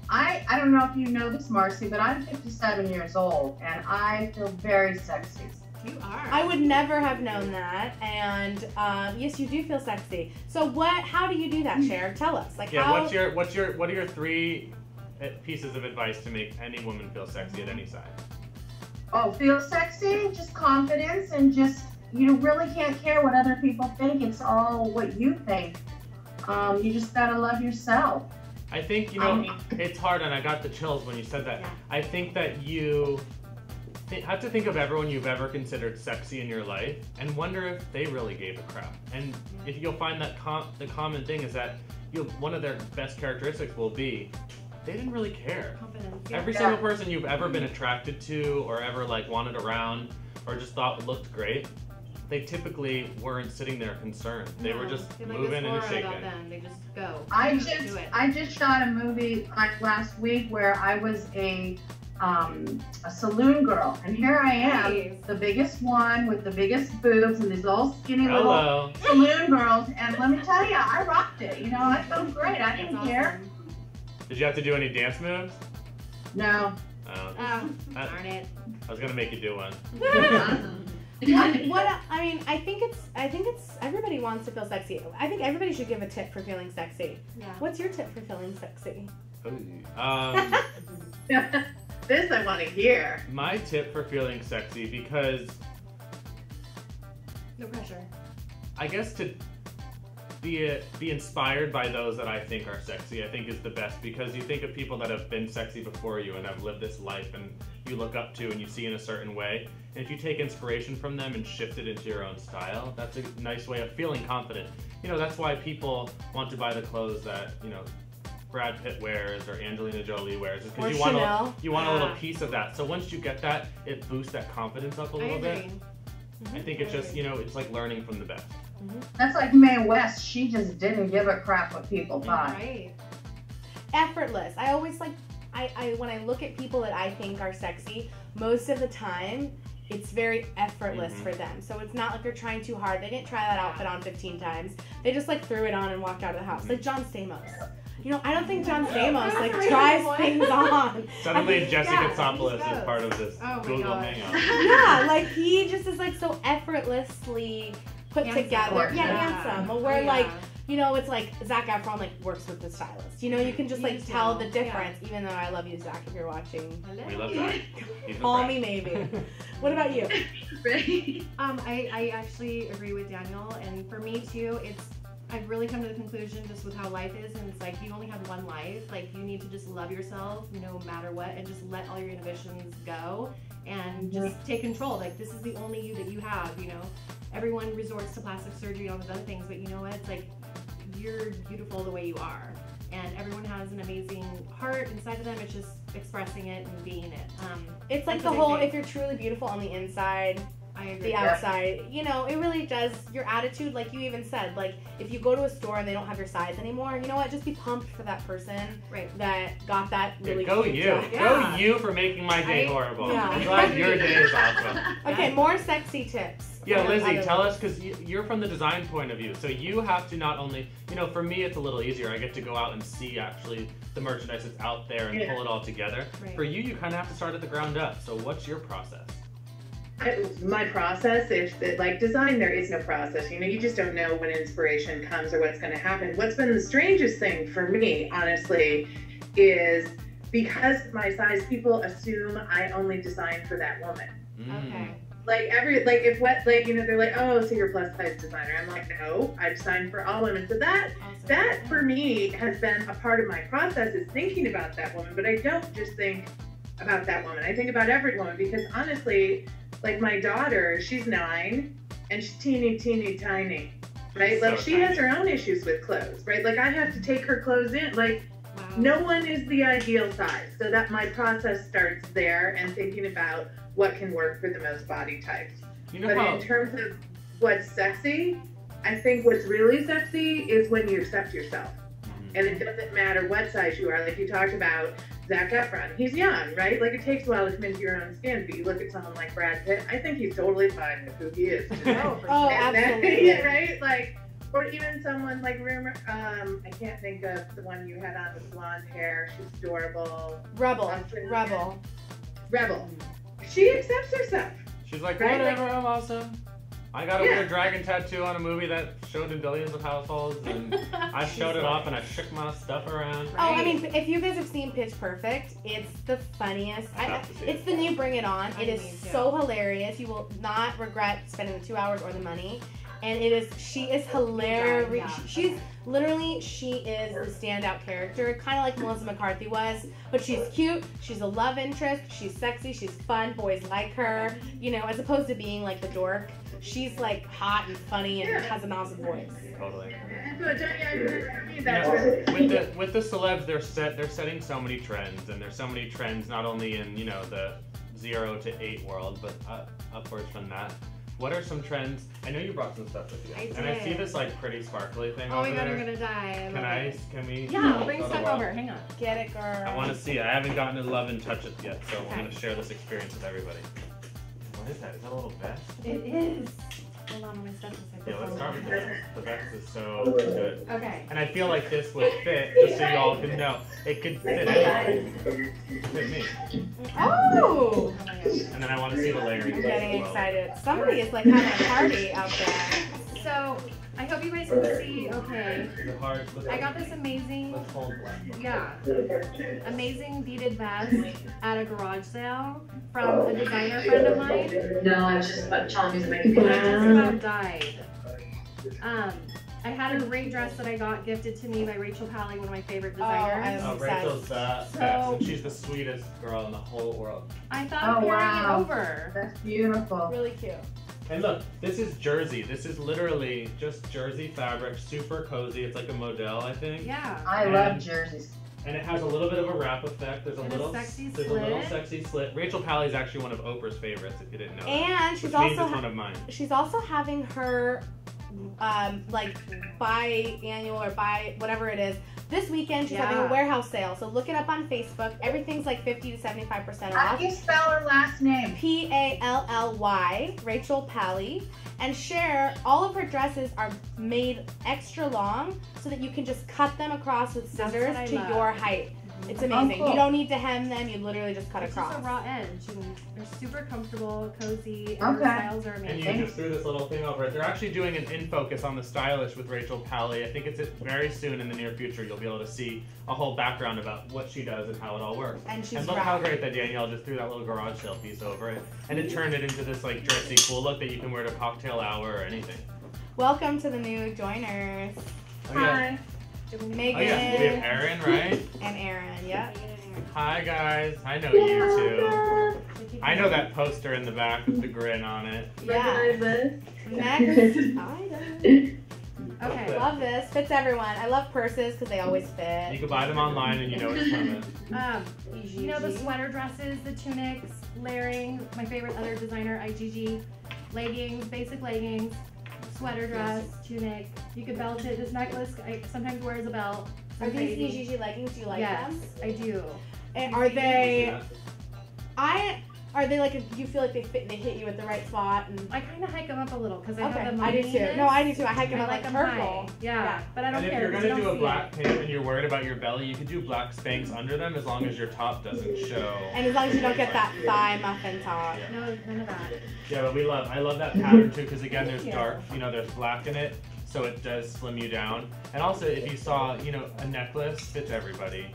I don't know if you know this, Marcy, but I'm 57 years old, and I feel very sexy. You are. I would never have known that, and yes, you do feel sexy. So how do you do that, Cher? Tell us. Like Yeah, how? what are your 3 pieces of advice to make any woman feel sexy at any size? Oh, feel sexy? Just confidence, and just, you really can't care what other people think. It's all what you think. You just gotta love yourself. I think, you know, it's hard, and I got the chills when you said that. Yeah. I think that you have to think of everyone you've ever considered sexy in your life and wonder if they really gave a crap. And if you'll find that the common thing is that one of their best characteristics will be they didn't really care. Confidence. Every single person you've ever been attracted to or ever like wanted around or just thought looked great, they typically weren't sitting there concerned. They were just moving and shaking. About them. They just go. I Do it. just shot a movie like last week where I was a saloon girl, and here I am, Nice. the biggest one with the biggest boobs and these little skinny Hello. little saloon girls, and let me tell you, I rocked it. You know, I felt great. I didn't That's care. awesome. Did you have to do any dance moves? No. Oh, darn it. I was gonna make you do one. I think it's everybody wants to feel sexy. I think everybody should give a tip for feeling sexy. Yeah. What's your tip for feeling sexy? This I want to hear. My tip for feeling sexy, because no pressure. I guess to be inspired by those that I think are sexy, I think is the best, because you think of people that have been sexy before you and have lived this life and you look up to and you see in a certain way. And if you take inspiration from them and shift it into your own style, that's a nice way of feeling confident. You know, that's why people want to buy the clothes that, you know, Brad Pitt wears or Angelina Jolie wears, because you want a little piece of that. So once you get that, it boosts that confidence up a little bit. I think it's just, you know, it's like learning from the best. That's like Mae West. She just didn't give a crap what people thought. Right. Effortless. I always like, when I look at people that I think are sexy, most of the time, it's very effortless for them. So it's not like they're trying too hard. They didn't try that outfit on 15 times. They just like threw it on and walked out of the house. Like John Stamos. You know, I don't think John Stamos like tries things on. Suddenly Jessica Tsopoulos is part of this Google Hangout. Yeah, like he just is like so effortlessly put together. Handsome. Where like, you know, it's like Zac Efron like works with the stylist. You know, you can just like tell the difference. Even though I love you, Zac, if you're watching. We love Zac. Call me maybe. What about you? I actually agree with Danielle, and for me too, I've really come to the conclusion just with how life is, and it's like you only have one life. Like you need to just love yourself no matter what, and just let all your inhibitions go and just take control. Like this is the only you that you have, you know. Everyone resorts to plastic surgery and all those other things, but you know what? It's like you're beautiful the way you are. And everyone has an amazing heart inside of them. It's just expressing it and being it. It's like the whole, if you're truly beautiful on the inside, I agree. The outside, you know, it really does, your attitude, like you even said, like if you go to a store and they don't have your size anymore, you know what, just be pumped for that person that got that really Go cute you. job. Go you for making my day horrible. I'm glad your day is awesome. Okay, more sexy tips. Yeah, Lizzie, tell us, because you're from the design point of view, so you have to not only, you know, for me it's a little easier. I get to go out and see actually the merchandise that's out there and pull it all together. For you, you kind of have to start at the ground up. So what's your process? My process is that, like design, there is no process. You know, you just don't know when inspiration comes or what's going to happen. What's been the strangest thing for me, honestly, is because my size, people assume I only design for that woman. Okay. You know, they're like, oh, so you're a plus size designer. I'm like, no, I design for all women. So that for me has been a part of my process, is thinking about that woman. But I don't just think about that woman. I think about every woman, because honestly, like my daughter, she's 9 and she's teeny tiny, right? Like she has her own issues with clothes, right? Like I have to take her clothes in. Like no one is the ideal size. So that my process starts there, and thinking about what can work for the most body types. You know, but in terms of what's sexy, I think what's really sexy is when you accept yourself. And it doesn't matter what size you are. Like you talked about Zac Efron. He's young, right? Like it takes a while to come into your own skin, but you look at someone like Brad Pitt, I think he's totally fine with who he is. Absolutely. Right? Like, or even someone like, I can't think of the one you had on with blonde hair. She's adorable. Rebel. She accepts herself. She's like, whatever, I'm awesome. I got a weird dragon tattoo on a movie that showed in billions of households, and I showed it off and I shook my stuff around. Oh, I mean, if you guys have seen Pitch Perfect, it's the funniest. It's the new Bring It On. It is so hilarious. You will not regret spending the 2 hours or the money. And she is hilarious. She's literally, she is the standout character, kind of like Melissa McCarthy was, but she's cute, she's a love interest, she's sexy, she's fun, boys like her, you know, as opposed to being like the dork. She's like hot and funny and has an awesome voice. Totally. With the celebs, they're setting so many trends, and there's so many trends not only in, you know, the 0 to 8 world, but upwards from that. What are some trends? I know you brought some stuff with you. And I see this like pretty sparkly thing over there. Oh my god, I'm gonna die. Can we? Yeah, bring stuff over. Hang on. Get it, girl. I want to see it. I haven't gotten to love and touch it yet, so I'm gonna share this experience with everybody. What is that? Is that a little vest? It is. Hold on, my stuff is like Yeah, let's start with this. The vest is so good. Okay. And I feel like this would fit, just so you all can know, it could fit anything. Fit me. Oh! And then I want to see the layering. I'm getting excited. Somebody is like having a party out there. So, I hope you guys can see, okay. I got this amazing, amazing beaded vest at a garage sale from a designer friend of mine. No, I was just about telling you to make I just about died. I had a great dress that I got gifted to me by Rachel Pally, one of my favorite designers. Rachel's best, and she's the sweetest girl in the whole world. I thought of carrying it over. That's beautiful. Really cute. And look, this is jersey. This is literally just jersey fabric, super cozy. It's like a model, I think. Yeah. I love jerseys. And it has a little bit of a wrap effect. There's a little sexy slit. Rachel Pally is actually one of Oprah's favorites, if you didn't know. And she's also one of mine. She's also having her like biannual or whatever it is. This weekend she's having a warehouse sale, so look it up on Facebook. Everything's like 50 to 75% off. How do you spell her last name? Pally, Rachel Pally. And share, all of her dresses are made extra long so that you can just cut them across with scissors to your height. It's amazing. Cool. You don't need to hem them, you literally just cut across. It's just a raw edge. They're super comfortable, cozy, and the styles are amazing. And you just threw this little thing over it. They're actually doing an in focus on the stylish with Rachel Pally. I think it's very soon in the near future you'll be able to see a whole background about what she does and how it all works. And look how great that Danielle just threw that little garage sale piece over it. And it turned it into this like dressy cool look that you can wear to cocktail hour or anything. Welcome to the new joiners. Hi. Megan. Oh yeah, we have Erin, right? And Erin, yeah. Hi guys, I know you too. I know that poster in the back with the grin on it. Yeah. Next. Okay, love this. Fits everyone. I love purses because they always fit. You can buy them online and you know it's coming. You know the sweater dresses, the tunics, layering, my favorite other designer, IGG, leggings, basic leggings, sweater dress, tunic. You could belt it. This necklace I sometimes wears a belt. Are these IGG leggings? Do you like them? Yes, I do. And are they? Are they like? Do you feel like they fit? They hit you at the right spot? And I kind of hike them up a little because I have them. I do too. No, I do too. I hike them up like purple. Yeah, but I don't care. And if you're gonna do a black pant and you're worried about your belly, you could do black Spanx under them as long as your top doesn't show. And as long as you don't get that thigh muffin top. Yeah. No, none of that. Yeah, but I love that pattern too because again, there's dark. There's black in it, so it does slim you down. And also, if you saw, a necklace fits everybody,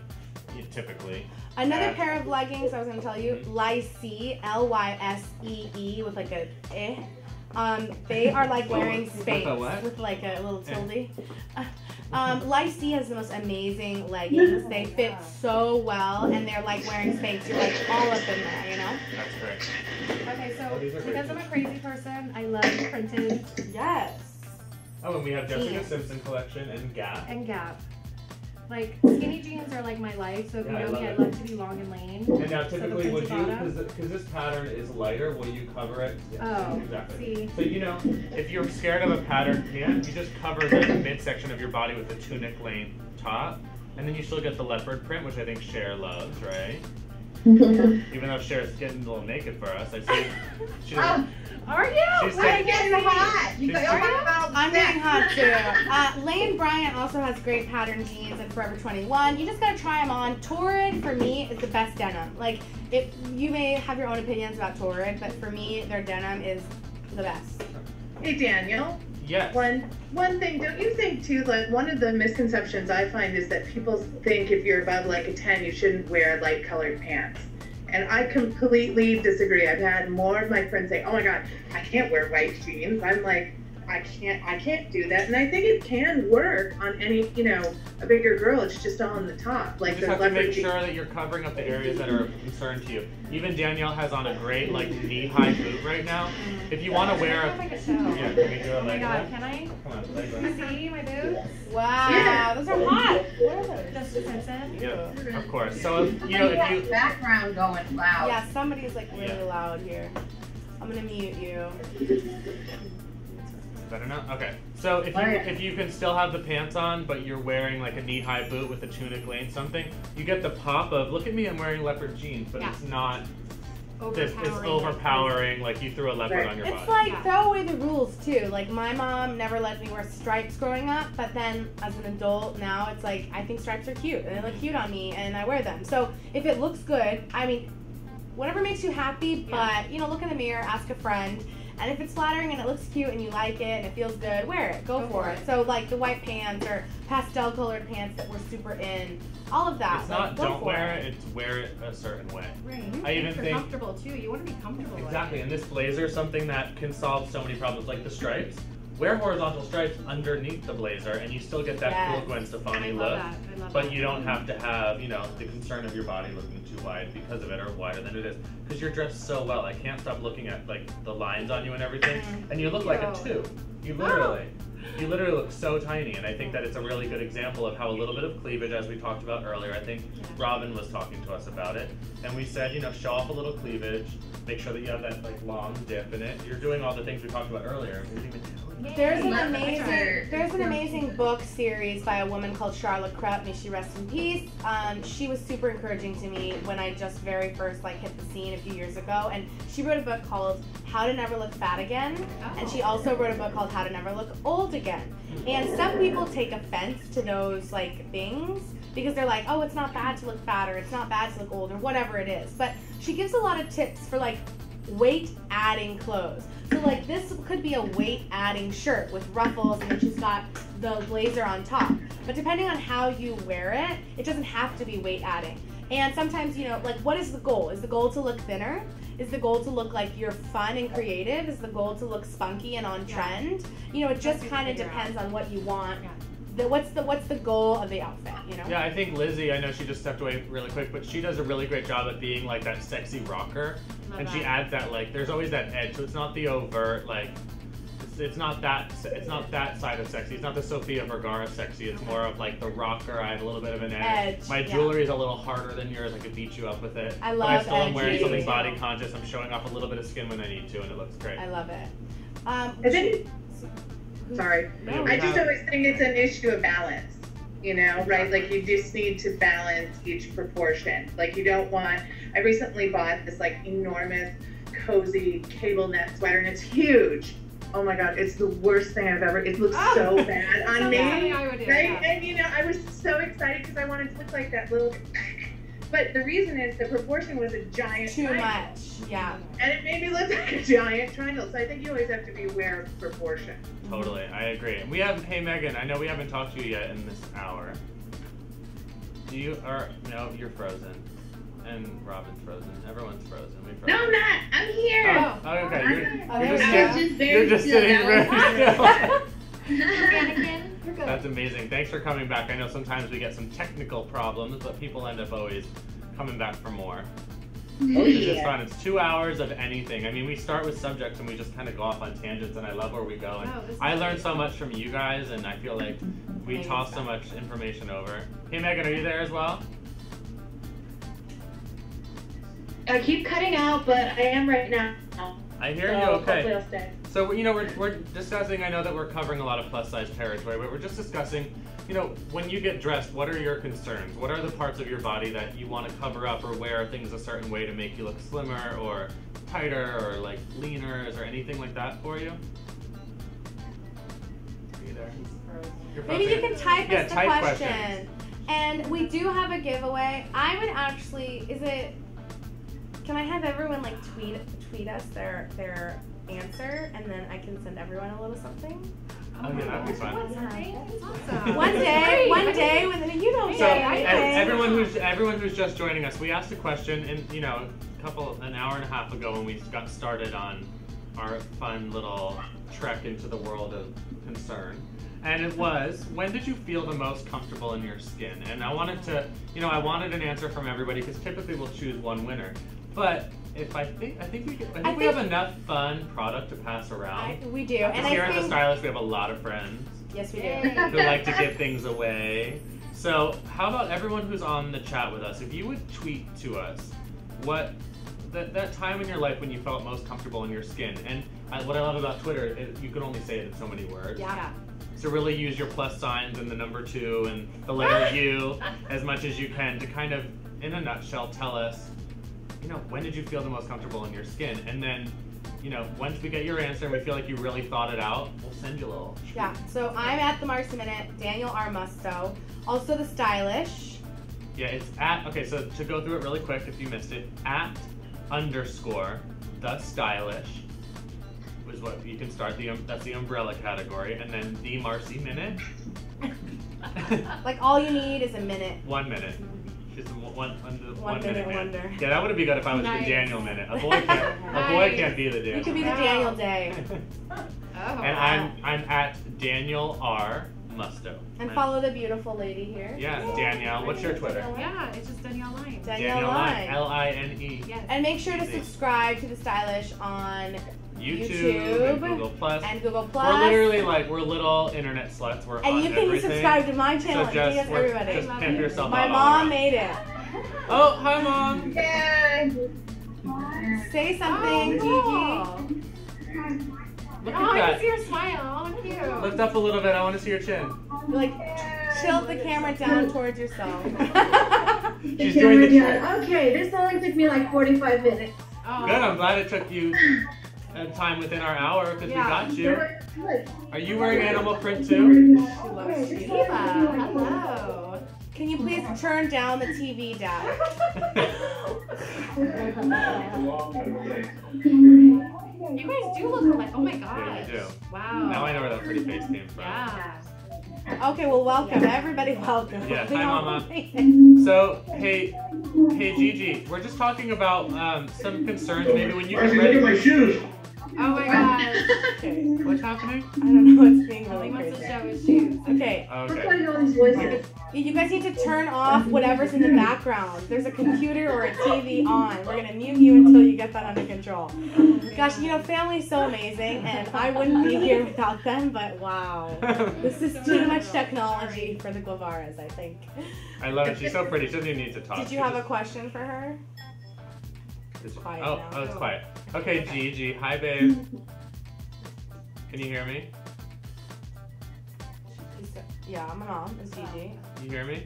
typically. Another pair of leggings I was gonna tell you, Lysee, Lysee with like a they are like wearing Spanx with like a little tilde. Lysee has the most amazing leggings. They fit so well, and they're like wearing Spanx. You're like all up in there, That's great. Okay, so because I'm a crazy person, I love printed. Yes. Oh, and we have Jessica Simpson collection and Gap. Like, skinny jeans are like my life, so if you know me, I love to be long and lean. And now typically would you, because this pattern is lighter, will you cover it? Oh, exactly. see. So if you're scared of a pattern pant, you just cover the midsection of your body with a tunic length top, and then you still get the leopard print, which I think Cher loves, right? Even though Cher's getting a little naked for us, I see. She's are you? I'm getting hot. I'm getting hot too. Lane Bryant also has great pattern jeans and Forever 21. You just gotta try them on. Torrid for me is the best denim. Like, you may have your own opinions about Torrid, but for me, their denim is the best. Hey Daniel. Yes. One thing, don't you think too, like one of the misconceptions I find is that people think if you're above like a 10, you shouldn't wear light colored pants. And I completely disagree. I've had more of my friends say, "Oh my God, I can't wear white jeans." I'm like, I can't do that. And I think it can work on any, a bigger girl. It's just all on the top. Like you just have to make sure that you're covering up the areas that are of concern to you. Even Danielle has on a great knee-high boot right now. If you want to wear can we do a oh my God, can I? Come on, leg Can you see my boots? Wow, those are hot. What are those? Jessica Simpson. Yeah, of course. So if you background going loud. Yeah, somebody's like really loud here. I'm gonna mute you. Better now? Okay. So if you can still have the pants on, but you're wearing like a knee-high boot with a tunic lane something, you get the pop of, look at me, I'm wearing leopard jeans, but it's not overpowering, like you threw a leopard on your body. It's like throw away the rules too. Like my mom never let me wear stripes growing up, but then as an adult now, it's like I think stripes are cute and they look cute on me, and I wear them. So if it looks good, I mean, whatever makes you happy. But you know, look in the mirror, ask a friend. And if it's flattering and it looks cute and you like it and it feels good, wear it. Go for it. So like the white pants or pastel colored pants that were super in, all of that. It's not don't wear it, it's wear it a certain way. Right. I even think comfortable too. You want to be comfortable. Exactly. And this blazer is something that can solve so many problems, like the stripes. Wear horizontal stripes underneath the blazer and you still get that cool Gwen Stefani look. But you don't have to have, you know, the concern of your body looking too wide because of it, or wider than it is. Because you're dressed so well. I can't stop looking at like the lines on you and everything. And you look like a 2. You literally look so tiny, and I think that it's a really good example of how a little bit of cleavage, as we talked about earlier, I think Robin was talking to us about it, and we said, you know, show off a little cleavage, make sure that you have that like long dip in it. You're doing all the things we talked about earlier. We didn't even tell you. There's an amazing book series by a woman called Charlotte Krupp. May she rest in peace. She was super encouraging to me when I just very first like hit the scene a few years ago, and she wrote a book called How to Never Look Fat Again, and she also wrote a book called How to Never Look Old Again. And some people take offense to those like things because they're like, oh, it's not bad to look fat, or it's not bad to look old, or whatever it is. But she gives a lot of tips for like weight adding clothes. So like this could be a weight adding shirt with ruffles, and then she's got the blazer on top. But depending on how you wear it, it doesn't have to be weight adding. And sometimes, you know, like what is the goal? Is the goal to look thinner? Is the goal to look like you're fun and creative? Is the goal to look spunky and on trend? You know, it just kind of depends on what you want. What's the goal of the outfit, you know? Yeah, I think Lizzie, I know she just stepped away really quick, but she does a really great job at being like that sexy rocker. And she adds that, like, there's always that edge, so it's not the overt, like, it's not that side of sexy. It's not the Sofia Vergara sexy. It's more of like the rocker. I have a little bit of an edge. My jewelry is a little harder than yours. I could beat you up with it. I love it. But I still am wearing something body conscious. I'm showing off a little bit of skin when I need to, and it looks great. I love it. I just always think it's an issue of balance. You know, right? Like you just need to balance each proportion. Like you don't want. I recently bought this like enormous, cozy cable net sweater, and it's huge. Oh my God, it's the worst thing I've ever, it looks so bad on me, right? And you know, I was so excited because I wanted to look like that little, but the reason is the proportion was a giant triangle. Much, yeah. And it made me look like a giant triangle, so I think you always have to be aware of proportion. Totally, I agree. And we have, hey Megan, I know we haven't talked to you yet in this hour. No, you're frozen. And Robin's frozen. Everyone's frozen. No, I'm not. I'm here. Oh, okay. You're just sitting very still. That's amazing. Thanks for coming back. I know sometimes we get some technical problems, but people end up always coming back for more. It's just fun. It's 2 hours of anything. I mean, we start with subjects and we just kind of go off on tangents, and I love where we go. And I learned so much from you guys, and I feel like we toss so much information over. Hey, Megan, are you there as well? I keep cutting out, but I am right now. I hear you. Okay. Hopefully I'll stay. So you know, we're discussing. I know that we're covering a lot of plus size territory, but we're just discussing. You know, when you get dressed, what are your concerns? What are the parts of your body that you want to cover up or wear things a certain way to make you look slimmer or tighter or like leaner? Is there anything like that for you? Are you there? Maybe you can type us the question. And we do have a giveaway. I would actually, can I have everyone like tweet us their answer, and then I can send everyone a little something? Oh yeah, that'd be fun. Awesome. One day when you don't say anything. Everyone who's just joining us, we asked a question in an hour and a half ago when we got started on our fun little trek into the world of concern. And it was, when did you feel the most comfortable in your skin? And I wanted an answer from everybody, because typically we'll choose one winner. But I think we have enough fun product to pass around. We do. And here at the Stylist, we have a lot of friends. Yes, we do. Who like to give things away. So how about everyone who's on the chat with us, if you would tweet to us what that time in your life when you felt most comfortable in your skin. And what I love about Twitter is you can only say it in so many words. Yeah. So really use your plus signs and the number 2 and the letter U as much as you can to kind of, in a nutshell, tell us you know, when did you feel the most comfortable in your skin? And then, you know, once we get your answer and we feel like you really thought it out, we'll send you a little. Yeah, so I'm at the Marcy Minute, Daniel R. Musto, also the stylish. Yeah, it's at, okay, so to go through it really quick if you missed it, @ the stylish was what you can start, that's the umbrella category, and then the Marcy Minute. Like all you need is a minute. 1 minute. Just one minute man. wonder. Yeah, that would be good if I was the Daniel Minute. A boy can't be the Daniel. You could be the Daniel Day. And I'm at Daniel R. Musto. And follow the beautiful lady here. Yeah, Danielle. What's your Twitter? Yeah, it's just Danielle Line. Danielle Line. Line. Yes. And make sure to subscribe to the stylish on YouTube and Google Plus. We're literally like, we're little internet sluts. We're and on you can everything. Subscribe to my channel so and everybody. Just pimp yourself My out mom made it. Oh, hi Mom. Yay! Say something, Gigi. Look I at can that. see your smile. Oh, cute. Lift up a little bit. I want to see your chin. Like, tilt the camera down towards yourself. She's doing the trick. Okay, this only took me like 45 minutes. Oh. Good. I'm glad it took you time within our hour because we got you. Are you wearing animal print too? She loves you. Hello. Can you please turn down the TV, Dad? You guys do look alike. Oh my gosh. Yeah, you do. Wow. Now I know where that pretty face came from. Yeah. Okay, well, welcome. Everybody welcome. Yeah, hi Mama. So, hey Gigi, we're just talking about some concerns maybe when you get ready. Look at my shoes. Oh my gosh. Okay. What's happening? I don't know what's being He really wants to crazy. show his shoes. Okay. Okay. all these voices. You guys need to turn off whatever's in the background. There's a computer or a TV on. We're going to mute you until you get that under control. Gosh, you know, family's so amazing, and I wouldn't be here without them, but wow. This is too much technology for the Guevaras, I think. I love it. She's so pretty. She doesn't even need to talk. Did you have a question for her? It's quiet oh, now. oh, it's quiet. Okay, Gigi. Hi, babe. Can you hear me? Yeah, my mom is Gigi. You hear me?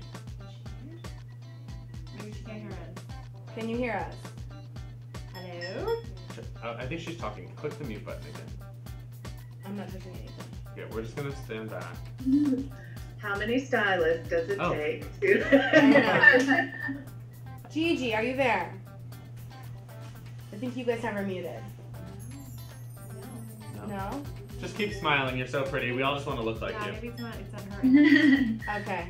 Maybe she can't hear us. Can you hear us? Hello? I think she's talking. Click the mute button again. I'm not touching anything. Yeah, we're just gonna stand back. How many stylists does it take I to? know. Gigi, are you there? I think you guys have her muted. No? Just keep smiling. You're so pretty. We all just want to look like Yeah, you. maybe it's on her end. Okay.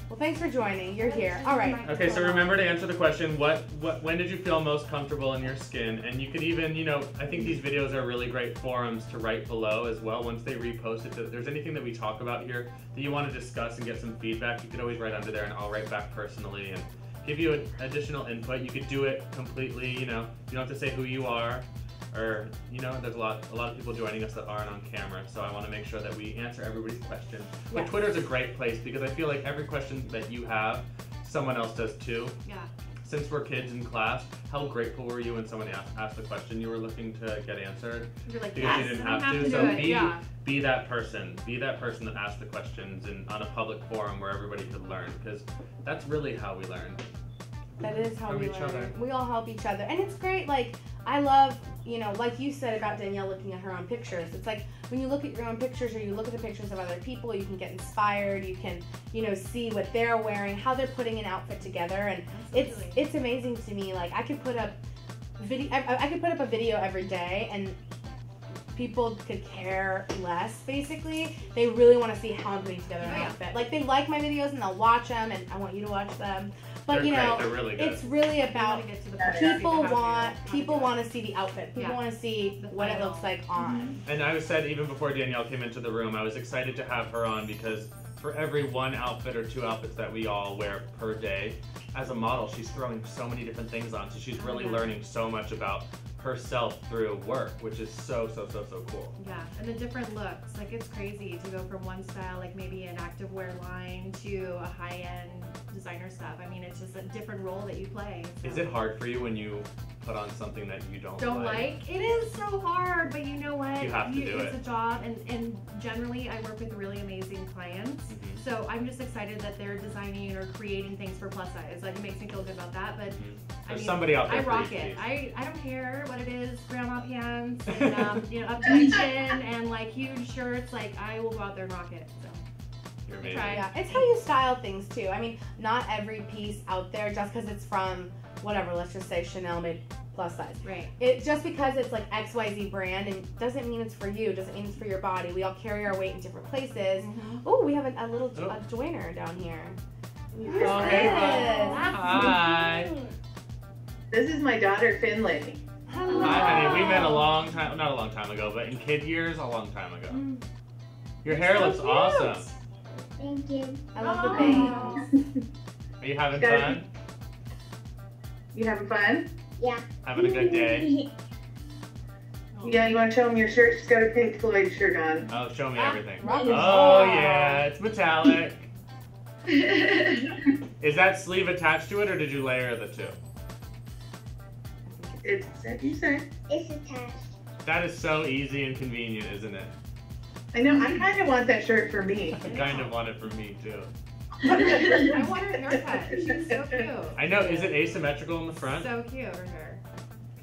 Well, thanks for joining. You're here. All right. Okay, so remember to answer the question, when did you feel most comfortable in your skin? And you could even, you know, I think these videos are really great forums to write below as well. Once they repost it, if there's anything that we talk about here that you want to discuss and get some feedback, you could always write under there and I'll write back personally and give you additional input. You could do it completely, you know, you don't have to say who you are. Or, you know, there's a lot of people joining us that aren't on camera, so I want to make sure that we answer everybody's questions. But Yes. Twitter's a great place because I feel like every question that you have, someone else does too. Yeah. Since we're kids in class, how grateful were you when someone asked the question you were looking to get answered? You're like, Because yes, you didn't I don't have to. do So it. Yeah. be that person. Be that person that asked the questions on a public forum where everybody could learn. Because that's really how we learn. That is how From we each learn. other. We all help each other. And it's great. Like, I love, you know, like you said about Danielle looking at her own pictures. It's like when you look at your own pictures or you look at the pictures of other people, you can get inspired. You can, you know, see what they're wearing, how they're putting an outfit together. And it's amazing to me. Like, I could put up a video every day and people could care less, basically. They really want to see how I'm putting together an outfit. Like, they like my videos and they'll watch them, and I want you to watch them. But, you know, they're really good. it's really about people want to see the outfit. People Yeah. want to see what it looks like on. And I said even before Danielle came into the room, I was excited to have her on because for every one outfit or two outfits that we all wear per day, as a model, she's throwing so many different things on. So she's really learning so much about herself through work, which is so cool. Yeah, and the different looks. Like, it's crazy to go from one style, like maybe an activewear line, to a high-end designer stuff. I mean, it's just a different role that you play. So. Is it hard for you when you put on something that you don't like? It is so hard, but you know what? You have to do it. It's a job, and generally I work with really amazing clients. So I'm just excited that they're designing or creating things for plus size. Like, it makes me feel good about that. But there's somebody out there. I rock it. I don't care what it is, grandma pants, and you know, up to my chin, and like huge shirts. Like, I will go out there and rock it. So. You're amazing. Yeah, it's how you style things too. I mean, not every piece out there, just because it's from whatever, let's just say Chanel made plus size. Right. It just because it's like XYZ brand and doesn't mean it's for you, doesn't mean it's for your body. We all carry our weight in different places. Oh, we have a little joiner down here. Oh, hey, hi. This is my daughter, Finley. Hello. Hi, honey. We met a long time, not a long time ago, but in kid years, a long time ago. Your hair looks awesome. Thank you. I love the bangs. Are you having fun? You having fun? Yeah. Having a good day? Yeah, you want to show them your shirt? She's got a Pink Floyd shirt on. Oh, show me everything. Oh, yeah, it's metallic. Is that sleeve attached to it, or did you layer the two? It's, you say. It's attached. That is so easy and convenient, isn't it? I know, I kind of want that shirt for me. I kind of want it for me, too. I want her haircut. She's so cute. I know, is it asymmetrical in the front? So cute, her hair.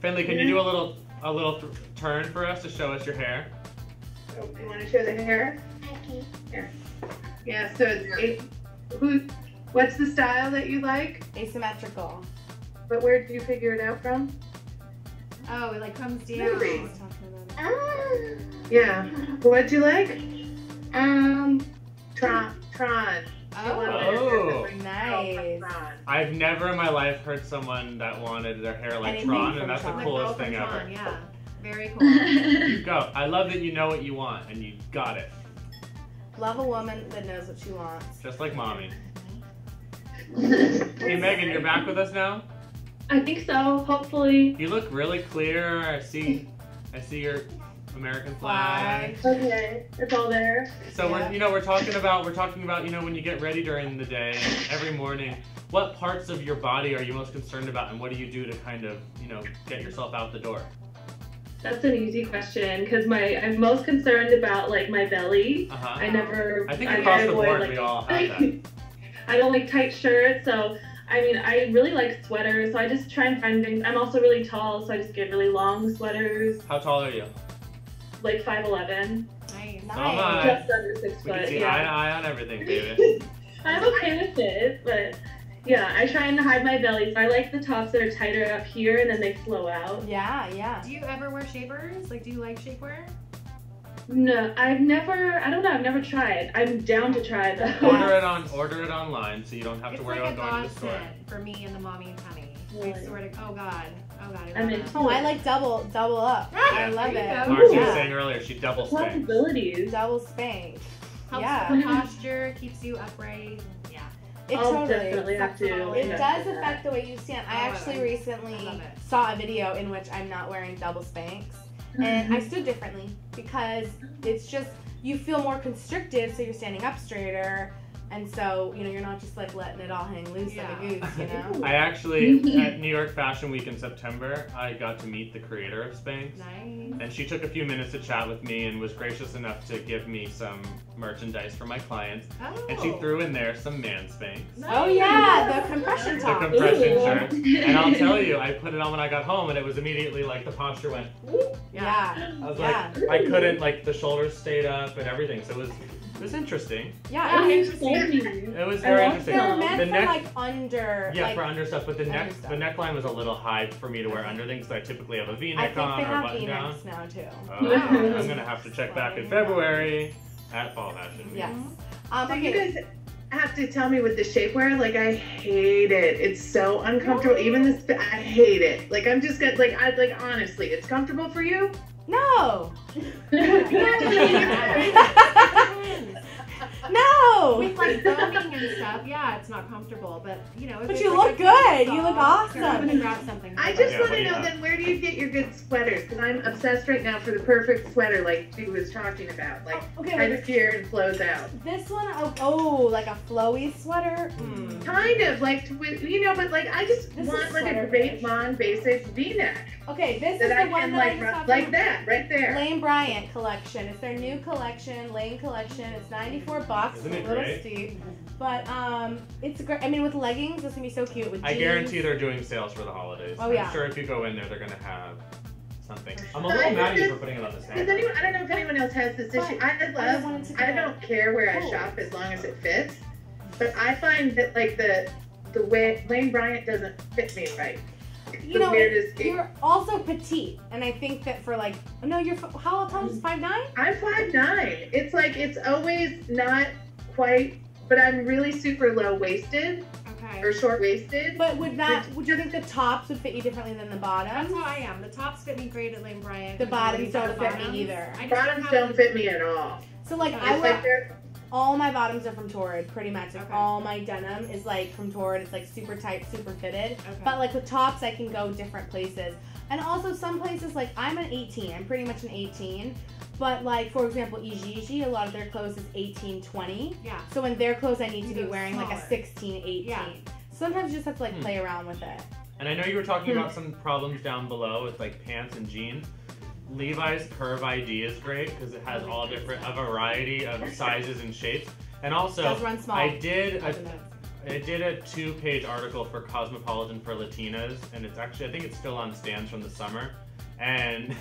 Finley, can you do a little turn for us to show us your hair? Oh, you want to show the hair? Okay. Here. Yeah, so what's the style that you like? Asymmetrical. But where did you figure it out from? Oh, it like comes down. Really? Oh. Yeah. What'd you like? Tron. Oh, nice. I've never in my life heard someone that wanted their hair like Tron, and that's the coolest thing ever. Yeah, very cool. You go. I love that you know what you want, and you got it. Love a woman that knows what she wants. Just like mommy. Hey, Megan, you're back with us now? I think so, hopefully. You look really clear. I see your American flag. Okay, it's all there. So we're talking about when you get ready during the day, every morning, what parts of your body are you most concerned about, and what do you do to kind of, get yourself out the door? That's an easy question, because I'm most concerned about like my belly. I think I across the avoid, board like, we all have that. I don't like tight shirts, so I mean, I really like sweaters, so I just try and find things. I'm also really tall, so I just get really long sweaters. How tall are you? Like 5'11". Nice. So am I. Just under 6 foot. We can see eye to eye on everything, baby. I'm okay with it, but yeah, I try and hide my belly. So I like the tops that are tighter up here and then they flow out. Yeah. Do you ever wear shapers? Like, do you like shapewear? No, I've never tried. I'm down to try though. Order it online, so you don't have to worry about going to the store. For me and the mommy and tummy. Really? I swear to, oh god, I like double up. I love it. Marcy was saying earlier, she double spanks. Possibilities. Double spank. Helps with the posture, keeps you upright. Yeah. It definitely have to. It does affect the way you stand. I actually recently saw a video in which I'm not wearing double spanks. And I stood differently because it's just, you feel more constricted, so you're standing up straighter. And so, you're not just like letting it all hang loose like a goose, I actually, at New York Fashion Week in September, I got to meet the creator of Spanx. Nice. And she took a few minutes to chat with me and was gracious enough to give me some merchandise for my clients. Oh. And she threw in there some man Spanx. Nice. Oh yeah, the compression top. The compression shirt. And I'll tell you, I put it on when I got home and it was immediately like the posture went, Yeah. I was like, I couldn't, like the shoulders stayed up and everything. So it was interesting. Yeah, It was very interesting. They're meant the for neck, like under. yeah, like, for under stuff, but the neckline was a little high for me to wear under things. So I typically have a V-neck on or a button down. I think they have V-necks now too. Oh, I'm gonna have to check back in February at Fall Fashion Week. Yes. So you guys have to tell me with the shapewear, like I hate it. It's so uncomfortable. Even this, I hate it. Like I'm just gonna like honestly, it's comfortable for you? No! With like boning and stuff, yeah, it's not comfortable. But you know, if But it's you like look a good. soft, You look here, I'm awesome. gonna grab something. I just want to Yeah, know then, where do you get your good sweaters? Because I'm obsessed right now for the perfect sweater, like she was talking about, like kind of here and flows out. This one, oh, like a flowy sweater. Kind of like, you know, but like I just This want is like a sweater great fish. long basic V-neck Okay, this is that the I one can that I like just got like from that right there. Lane Bryant collection. It's their new collection, Lane collection. It's $94. Isn't a it little great? steep, but it's great. I mean, with leggings, this is gonna be so cute. With jeans. I guarantee they're doing sales for the holidays. Oh, yeah. I'm sure if you go in there, they're gonna have something. I'm a But little I mad at you just- for putting it on the stand. Does anyone? I don't know if anyone else has this issue. I don't care where I cold. shop as long as it fits. But I find that like the way Lane Bryant doesn't fit me right. It's You the know, weirdest. you're also petite, and I think that for like, no, you're how tall is 5'9"? I'm 5'9". It's like it's always not quite, but I'm really super low waisted Okay. or short waisted. But would you think the tops would fit you differently than the bottoms? That's how I am. The tops fit me great at Lane Bryant. The bottoms don't fit me Bottoms, either. I just Bottoms have don't fit me at all. So like It's I It's wear like they're all my bottoms are from Torrid, pretty much. Like Okay. all my denim is like from Torrid. It's like super tight, super fitted. Okay. But like with tops, I can go different places. And also some places, like I'm an 18. I'm pretty much an 18. But like, for example, Ijiji, a lot of their clothes is 18, 20. Yeah. So in their clothes, I need to You be go wearing like a smaller. 16, 18. Yeah. Sometimes you just have to like play around with it. And I know you were talking about some problems down below with like pants and jeans. Levi's Curve ID is great because it has all different, a variety of sizes and shapes. And also, Does run small. I did a 2-page article for Cosmopolitan for Latinas, and it's actually, I think it's still on stands from the summer. And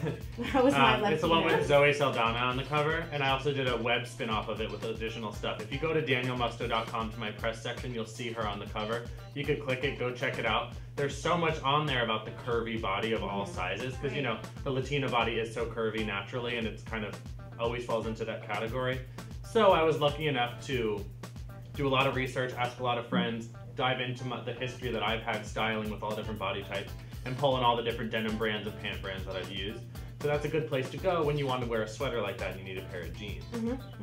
That was my it's the one Latina. with Zoe Saldana on the cover, and I also did a web spin-off of it with additional stuff. If you go to danielmusto.com to my press section, you'll see her on the cover. You could click it, go check it out. There's so much on there about the curvy body of all sizes, because you know, the Latina body is so curvy naturally, and it's kind of always falls into that category. So I was lucky enough to do a lot of research, ask a lot of friends, dive into the history that I've had styling with all different body types, and pull in all the different denim brands and pant brands that I've used. So that's a good place to go when you want to wear a sweater like that and you need a pair of jeans.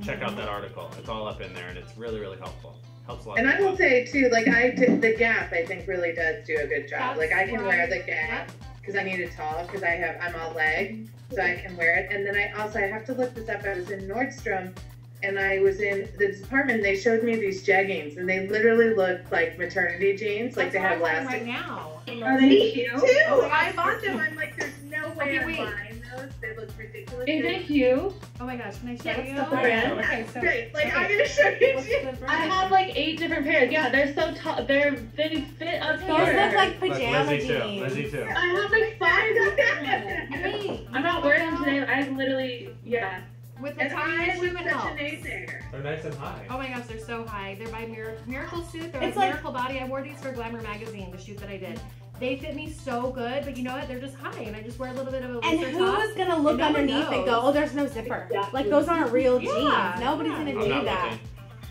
Check out that article. It's all up in there, and it's really, really helpful. Helps a lot. And I will say too, like the Gap, I think really does do a good job. Like I can wear the Gap because I need it tall because I'm all leg, so I can wear it. And then I have to look this up. I was in Nordstrom, and I was in the department. And they showed me these jeggings, and they literally looked like maternity jeans, like they have elastic. right now. Are they cute? Too. Oh my God. I bought them. I'm like, there's no way Okay, I'm wait. buying those. They look ridiculous. Is it Hugh? Oh my gosh, can I show Yeah, you? what's the brand? Okay, so Great. Like I'm gonna show you. I have like 8 different pairs. Yeah, they're so tall. They fit up Those here. look like pajama Lizzie too. jeans. Lizzie too. I have like 5 different. Wait, I'm not wearing them today. I literally, yeah. with the And I ties, was you would such help. an naysayer. They're nice and high. Oh my gosh, they're so high. They're by Miracle Suit. They're It's like like- Miracle Body. I wore these for Glamour magazine, the shoot that I did. They fit me so good, but you know what? They're just high, and I just wear a little bit of a And looser who top. is gonna look no one underneath and go, knows. oh, there's no zipper? Exactly. Like those aren't real Yeah, jeans. Nobody's gonna I'm do not that. looking.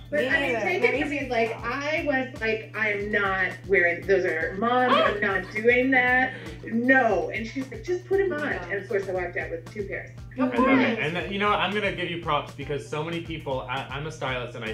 But Me I mean, neither. take They're it from easy me, to like, tell. I was like, I'm not wearing, those are moms, I'm not doing that. No. And she's like, just put them on. And of course, I walked out with 2 pairs. Of I course. love it. And you know what? I'm gonna give you props because so many people. I'm a stylist, and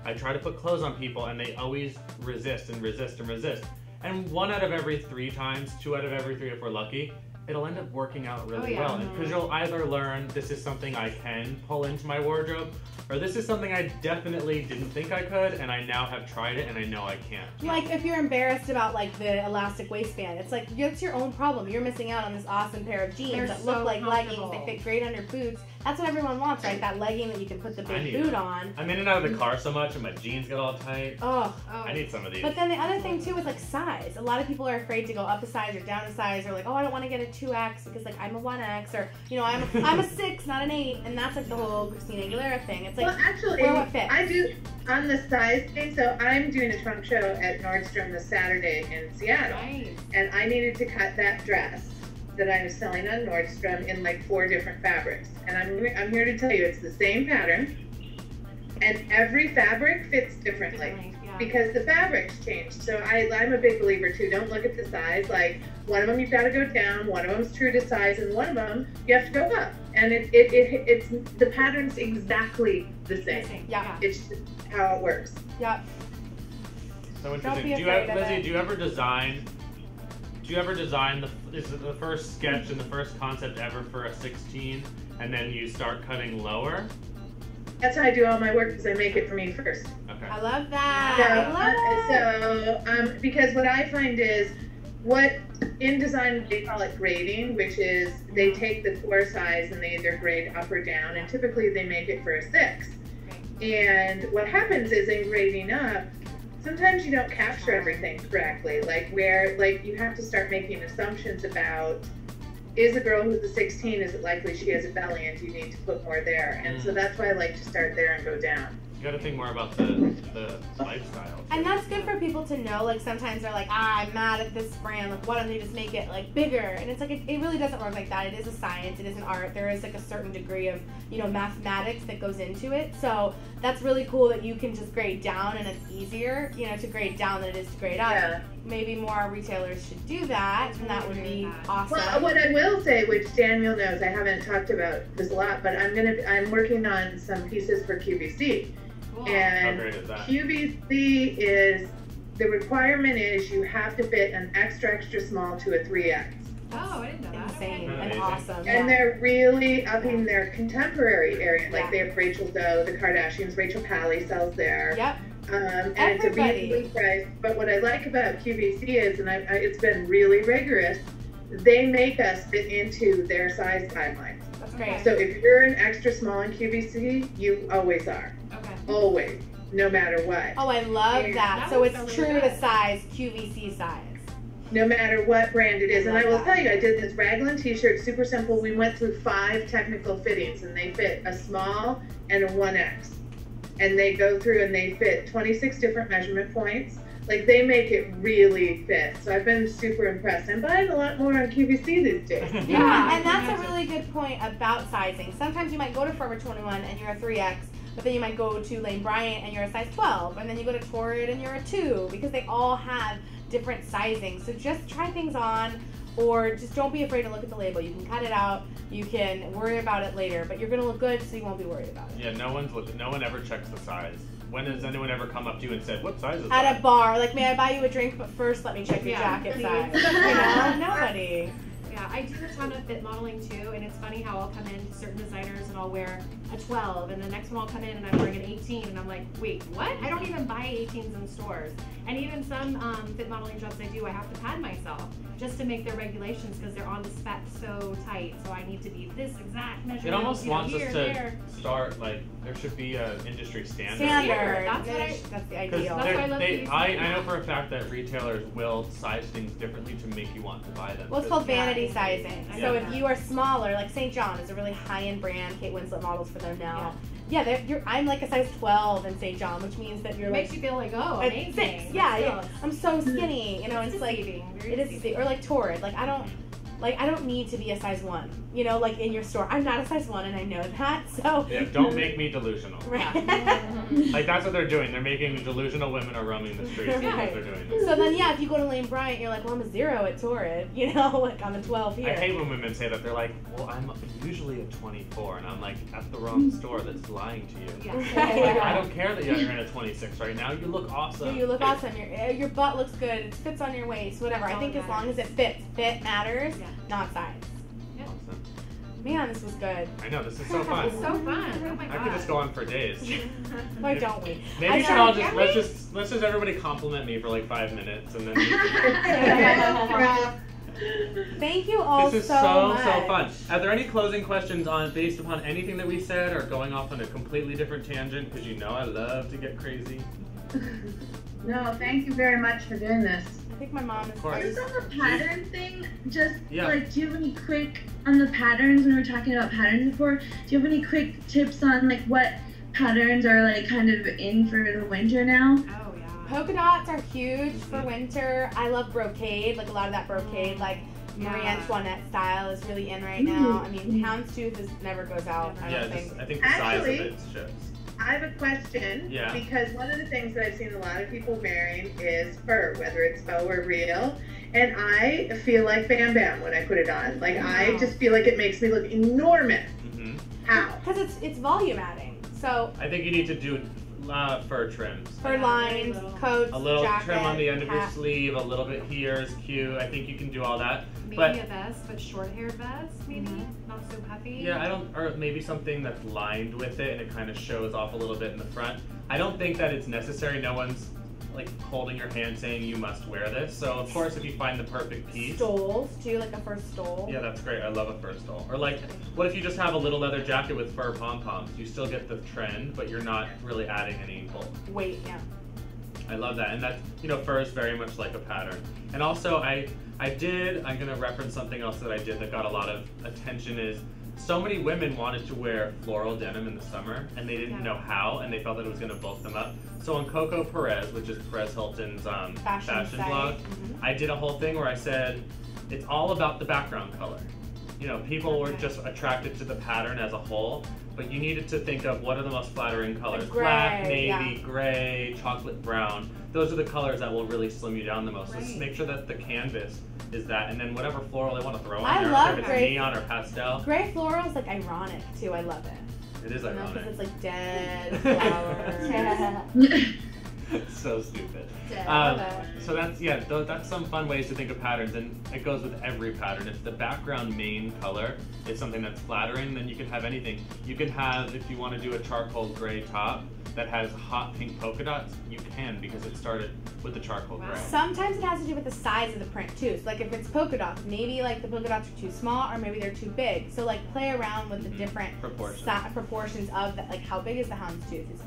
I try to put clothes on people, and they always resist and resist and resist. And 1 out of every 3 times, 2 out of every 3 if we're lucky, it'll end up working out really Oh, yeah. well. Because you'll either learn this is something I can pull into my wardrobe, or this is something I definitely didn't think I could, and I now have tried it, and I know I can't. Like if you're embarrassed about like the elastic waistband, it's like it's your own problem. You're missing out on this awesome pair of jeans They're that so look like leggings. comfortable. They fit great under boots. That's what everyone wants, right? That legging that you can put the I big need boot it. on. I'm in and out of the car so much, and my jeans get all tight. Oh. I need some of these. But then the other thing too is like size. A lot of people are afraid to go up a size or down a size, or like, oh, I don't want to get a 2X because like I'm a 1X, or you know, I'm a 6, not an 8, and that's like the whole Christina Aguilera thing. It's like Well, actually, wear what fits. I do, on the size thing, so I'm doing a trunk show at Nordstrom this Saturday in Seattle. Nice. And I needed to cut that dress that I was selling on Nordstrom in like 4 different fabrics. And I'm here to tell you it's the same pattern, and every fabric fits differently. Yeah. because the fabrics change. So I'm a big believer too. Don't look at the size. Like one of them you've got to go down, one of them's true to size, and one of them you have to go up. And it's the pattern's exactly the same. Yeah. It's just how it works. Yep. So interesting. Lizzie, do you ever design is it the first sketch and the first concept ever for a 16, and then you start cutting lower? That's how I do all my work, because I make it for me first. Okay. I love that. So because what I find is, in design they call it grading, which is they take the core size and they either grade up or down, and typically they make it for a 6. And what happens is in grading up, sometimes you don't capture everything correctly. Like you have to start making assumptions about, is a girl who's a 16, is it likely she has a belly, and do you need to put more there? And so that's why I like to start there and go down. You gotta think more about the lifestyle. And that's good for people to know. Like sometimes they're like, I'm mad at this brand. Like why don't they just make it like bigger? And it's like it really doesn't work like that. It is a science. It is an art. There is like a certain degree of mathematics that goes into it. So that's really cool that you can just grade down, and it's easier to grade down than it is to grade up. Yeah. Maybe more retailers should do that, and that would be awesome. Well, what I will say, which Daniel knows, I haven't talked about this a lot, but I'm working on some pieces for QVC. Cool. And How great is that? QVC is, the requirement is you have to fit an extra small to a 3X. Oh, I didn't know that. Insane Okay. and awesome. And they're really upping their contemporary area. Like Yeah. they have Rachel Doe, the Kardashians, Rachel Pally sells there. Yep. And Everybody. it's a reasonably priced. But what I like about QVC is, and it's been really rigorous, they make us fit into their size guidelines. That's great. So if you're an extra small in QVC, you always are. Okay. Always. No matter what. Oh, I love And that. that So was it's really true good. to size, QVC size. No matter what brand it is. And I will love that. tell you, I did this raglan t-shirt, super simple. We went through 5 technical fittings, and they fit a small and a 1X. And they go through and they fit 26 different measurement points. Like they make it really fit. So I've been super impressed. I'm buying a lot more on QVC these days. Yeah, and that's a really good point about sizing. Sometimes you might go to Forever 21 and you're a 3X, but then you might go to Lane Bryant and you're a size 12, and then you go to Torrid and you're a 2, because they all have different sizing. So just try things on, or just don't be afraid to look at the label. You can cut it out, you can worry about it later, but you're gonna look good, so you won't be worried about it. Yeah, no one ever checks the size. When has anyone ever come up to you and said, what size is At that? a bar, like, may I buy you a drink, but first let me check your jacket size. Nobody. Yeah, I do a ton of fit modeling too, and it's funny how I'll come in to certain designers and I'll wear a 12, and the next one I'll come in and I'm wearing an 18, and I'm like, wait, what? I don't even buy 18s in stores. And even some fit modeling jobs I do, I have to pad myself just to make their regulations, because they're on the spec so tight. So I need to be this exact measurement. It almost wants here, us to there. start, like, there should be an industry standard. That's what That's the Because ideal. That's why I love I know for a fact that retailers will size things differently to make you want to buy them. Well, it's called vanity sizing. Yeah. So if you are smaller, like St. John is a really high-end brand. Kate Winslet models for them now. Yeah, I'm like a size 12 in St. John, which means that you're It like makes you feel like, oh, a amazing. 6. Yeah, But still, I'm so skinny. it's It's like deceiving, very it is, deceiving. or like Torrid. Like I don't need to be a size 1. Like in your store, I'm not a size 1, and I know that. So Yeah, don't make me delusional. right. Like, that's what they're doing. They're making delusional women are roaming the streets. That's what they're doing. So then, if you go to Lane Bryant, you're like, well, I'm a 0 at Torrid. Like I'm a 12 here. I hate when women say that. They're like, well, I'm usually a 24, and I'm like, at the wrong store. That's lying to you. Yeah. Like, I don't care that you're in a 26 right now. You look awesome. You look awesome. Your butt looks good. It fits on your waist. Whatever. I think as long as it fits, fit matters, not size. Awesome. Man, this was good. I know, this is so fun. It's so fun. Oh my god. I could just go on for days. Why don't we? Maybe we should all just let's just everybody compliment me for like 5 minutes, and then Thank you all this is so much. so fun. Are there any closing questions based upon anything that we said, or going off on a completely different tangent? Because I love to get crazy. No, thank you very much for doing this. I think my mom is. Just on the pattern thing, do you have any quick on the patterns when we were talking about patterns before? Do you have any quick tips on like what patterns are like kind of in for the winter now? Oh yeah. Polka dots are huge for winter. I love brocade, like a lot of that brocade, like Marie Antoinette style is really in right now. I mean, houndstooth never goes out. I don't think. I think the size of Actually, it shows. I have a question. Yeah. Because one of the things that I've seen a lot of people wearing is fur, whether it's faux or real. And I feel like Bam Bam when I put it on. Like, I just feel like it makes me look enormous. Mm-hmm. How? Because it's volume adding. So I think you need to do fur trims. Fur lines, coats, a little jacket, trim on the end of your hat. sleeve, a little bit here is cute. I think you can do all that. Maybe But a vest, but short-haired vest, maybe not so puffy. yeah, or maybe something that's lined with it and it kind of shows off a little bit in the front. I don't think that it's necessary. No one's like holding your hand saying you must wear this. So of course, if you find the perfect piece. Stoles, do like a fur stole. Yeah, that's great. I love a fur stole. Or like, what if you just have a little leather jacket with fur pom-poms? You still get the trend, but you're not really adding any bulk. Weight, yeah. I love that. And that, fur is very much like a pattern. And also I'm gonna reference something else that I did that got a lot of attention is so many women wanted to wear floral denim in the summer and they didn't know how and they felt that it was gonna bulk them up. So on Coco Perez, which is Perez Hilton's fashion blog, I did a whole thing where I said, it's all about the background color. People were just attracted to the pattern as a whole, but you needed to think of what are the most flattering colors. Gray, Black, navy, gray, chocolate brown. Those are the colors that will really slim you down the most. So just make sure that the canvas is that, and then whatever floral they want to throw in there, love if it's gray. neon or pastel. Gray floral is like ironic too. I love it. It is ironic. Because it's like dead flowers. So stupid. Dead. So that's some fun ways to think of patterns, and it goes with every pattern. If the background main color is something that's flattering, then you can have anything. You can have, if you want to do a charcoal gray top that has hot pink polka dots, you can, because it started with the charcoal gray. Sometimes it has to do with the size of the print too. So like if it's polka dots, maybe like the polka dots are too small or maybe they're too big. So like play around with the different proportions of that. Like how big is the houndstooth? Is it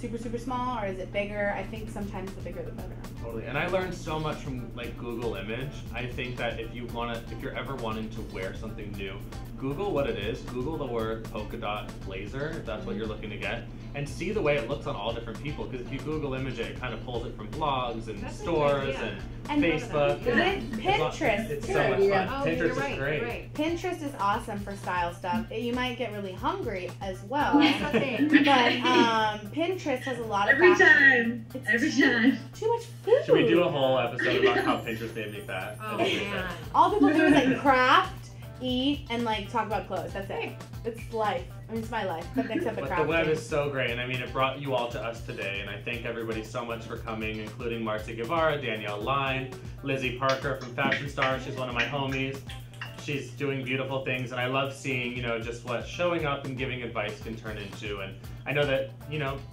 super, super small or is it bigger? I think sometimes the bigger the better. Totally. And I learned so much from like Google Image. I think that if you're ever wanting to wear something new, Google what it is. Google the word polka dot blazer if that's what you're looking to get, and see the way it looks on all different people. Because if you Google image it kind of pulls it from blogs and stores and Facebook. And Pinterest It's too. so much fun. Oh, Pinterest you're right, is great. You're right. Pinterest is awesome for style stuff. You might get really hungry as well. That's the thing. But Pinterest has a lot of Every fashion. time. Every time. Too much food. Should we do a whole episode about how Pinterest made me fat? Oh man. All people do is like craft, eat, and like talk about clothes. That's it. It's life. I mean, it's my life, but except the But crafting. the web is so great, and I mean, it brought you all to us today, and I thank everybody so much for coming, including Marcy Guevara, Danielle Line, Lizzie Parker from Fashion Star. She's one of my homies. She's doing beautiful things, and I love seeing, just what showing up and giving advice can turn into. And I know that,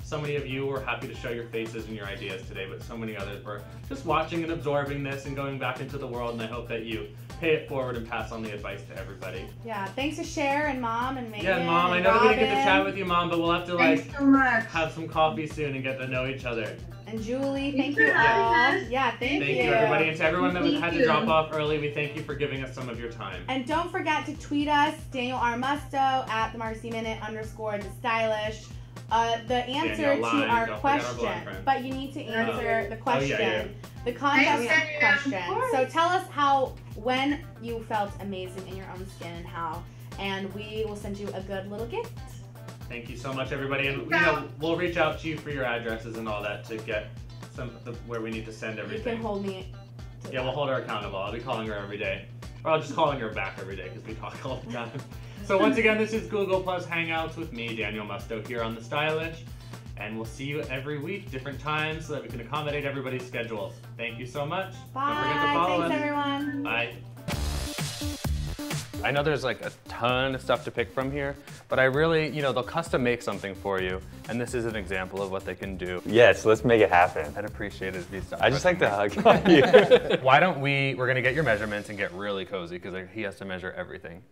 so many of you were happy to show your faces and your ideas today, but so many others were just watching and absorbing this and going back into the world, and I hope that you pay it forward and pass on the advice to everybody. Yeah, thanks to Cher and Mom and Megan. Yeah, Mom, I know that we didn't get to chat with you, Mom, but we'll have to Thanks so much. have some coffee soon and get to know each other. And Julie, thank Thanks you for having all. us. Yeah, thank you. Thank you, everybody, and to everyone that Thank had to you. drop off early, we thank you for giving us some of your time. And don't forget to tweet us, Daniel R. Musto at the Marcy Minute _ the stylish. The answer Danielle to Line, our don't forget our question, blonde friend. but you need to answer the question, yeah. the contest Thanks, question. Danielle. So tell us when you felt amazing in your own skin and how, and we will send you a good little gift. Thank you so much, everybody, and we'll reach out to you for your addresses and all that to get where we need to send everything. You can hold me. Yeah, we'll hold her accountable. I'll be calling her every day. Or I'll just calling her back every day because we talk all the time. So once again, this is Google Plus Hangouts with me, Daniel Musto, here on The Stylish. And we'll see you every week, different times, so that we can accommodate everybody's schedules. Thank you so much. Bye. Don't forget to follow Thanks, us. everyone. Bye. I know there's like a ton of stuff to pick from here, but I really, they'll custom make something for you, and this is an example of what they can do. Yes, let's make it happen. I'd appreciate it if you stopped. I just like to hug on you. Why don't we're gonna get your measurements and get really cozy, because he has to measure everything.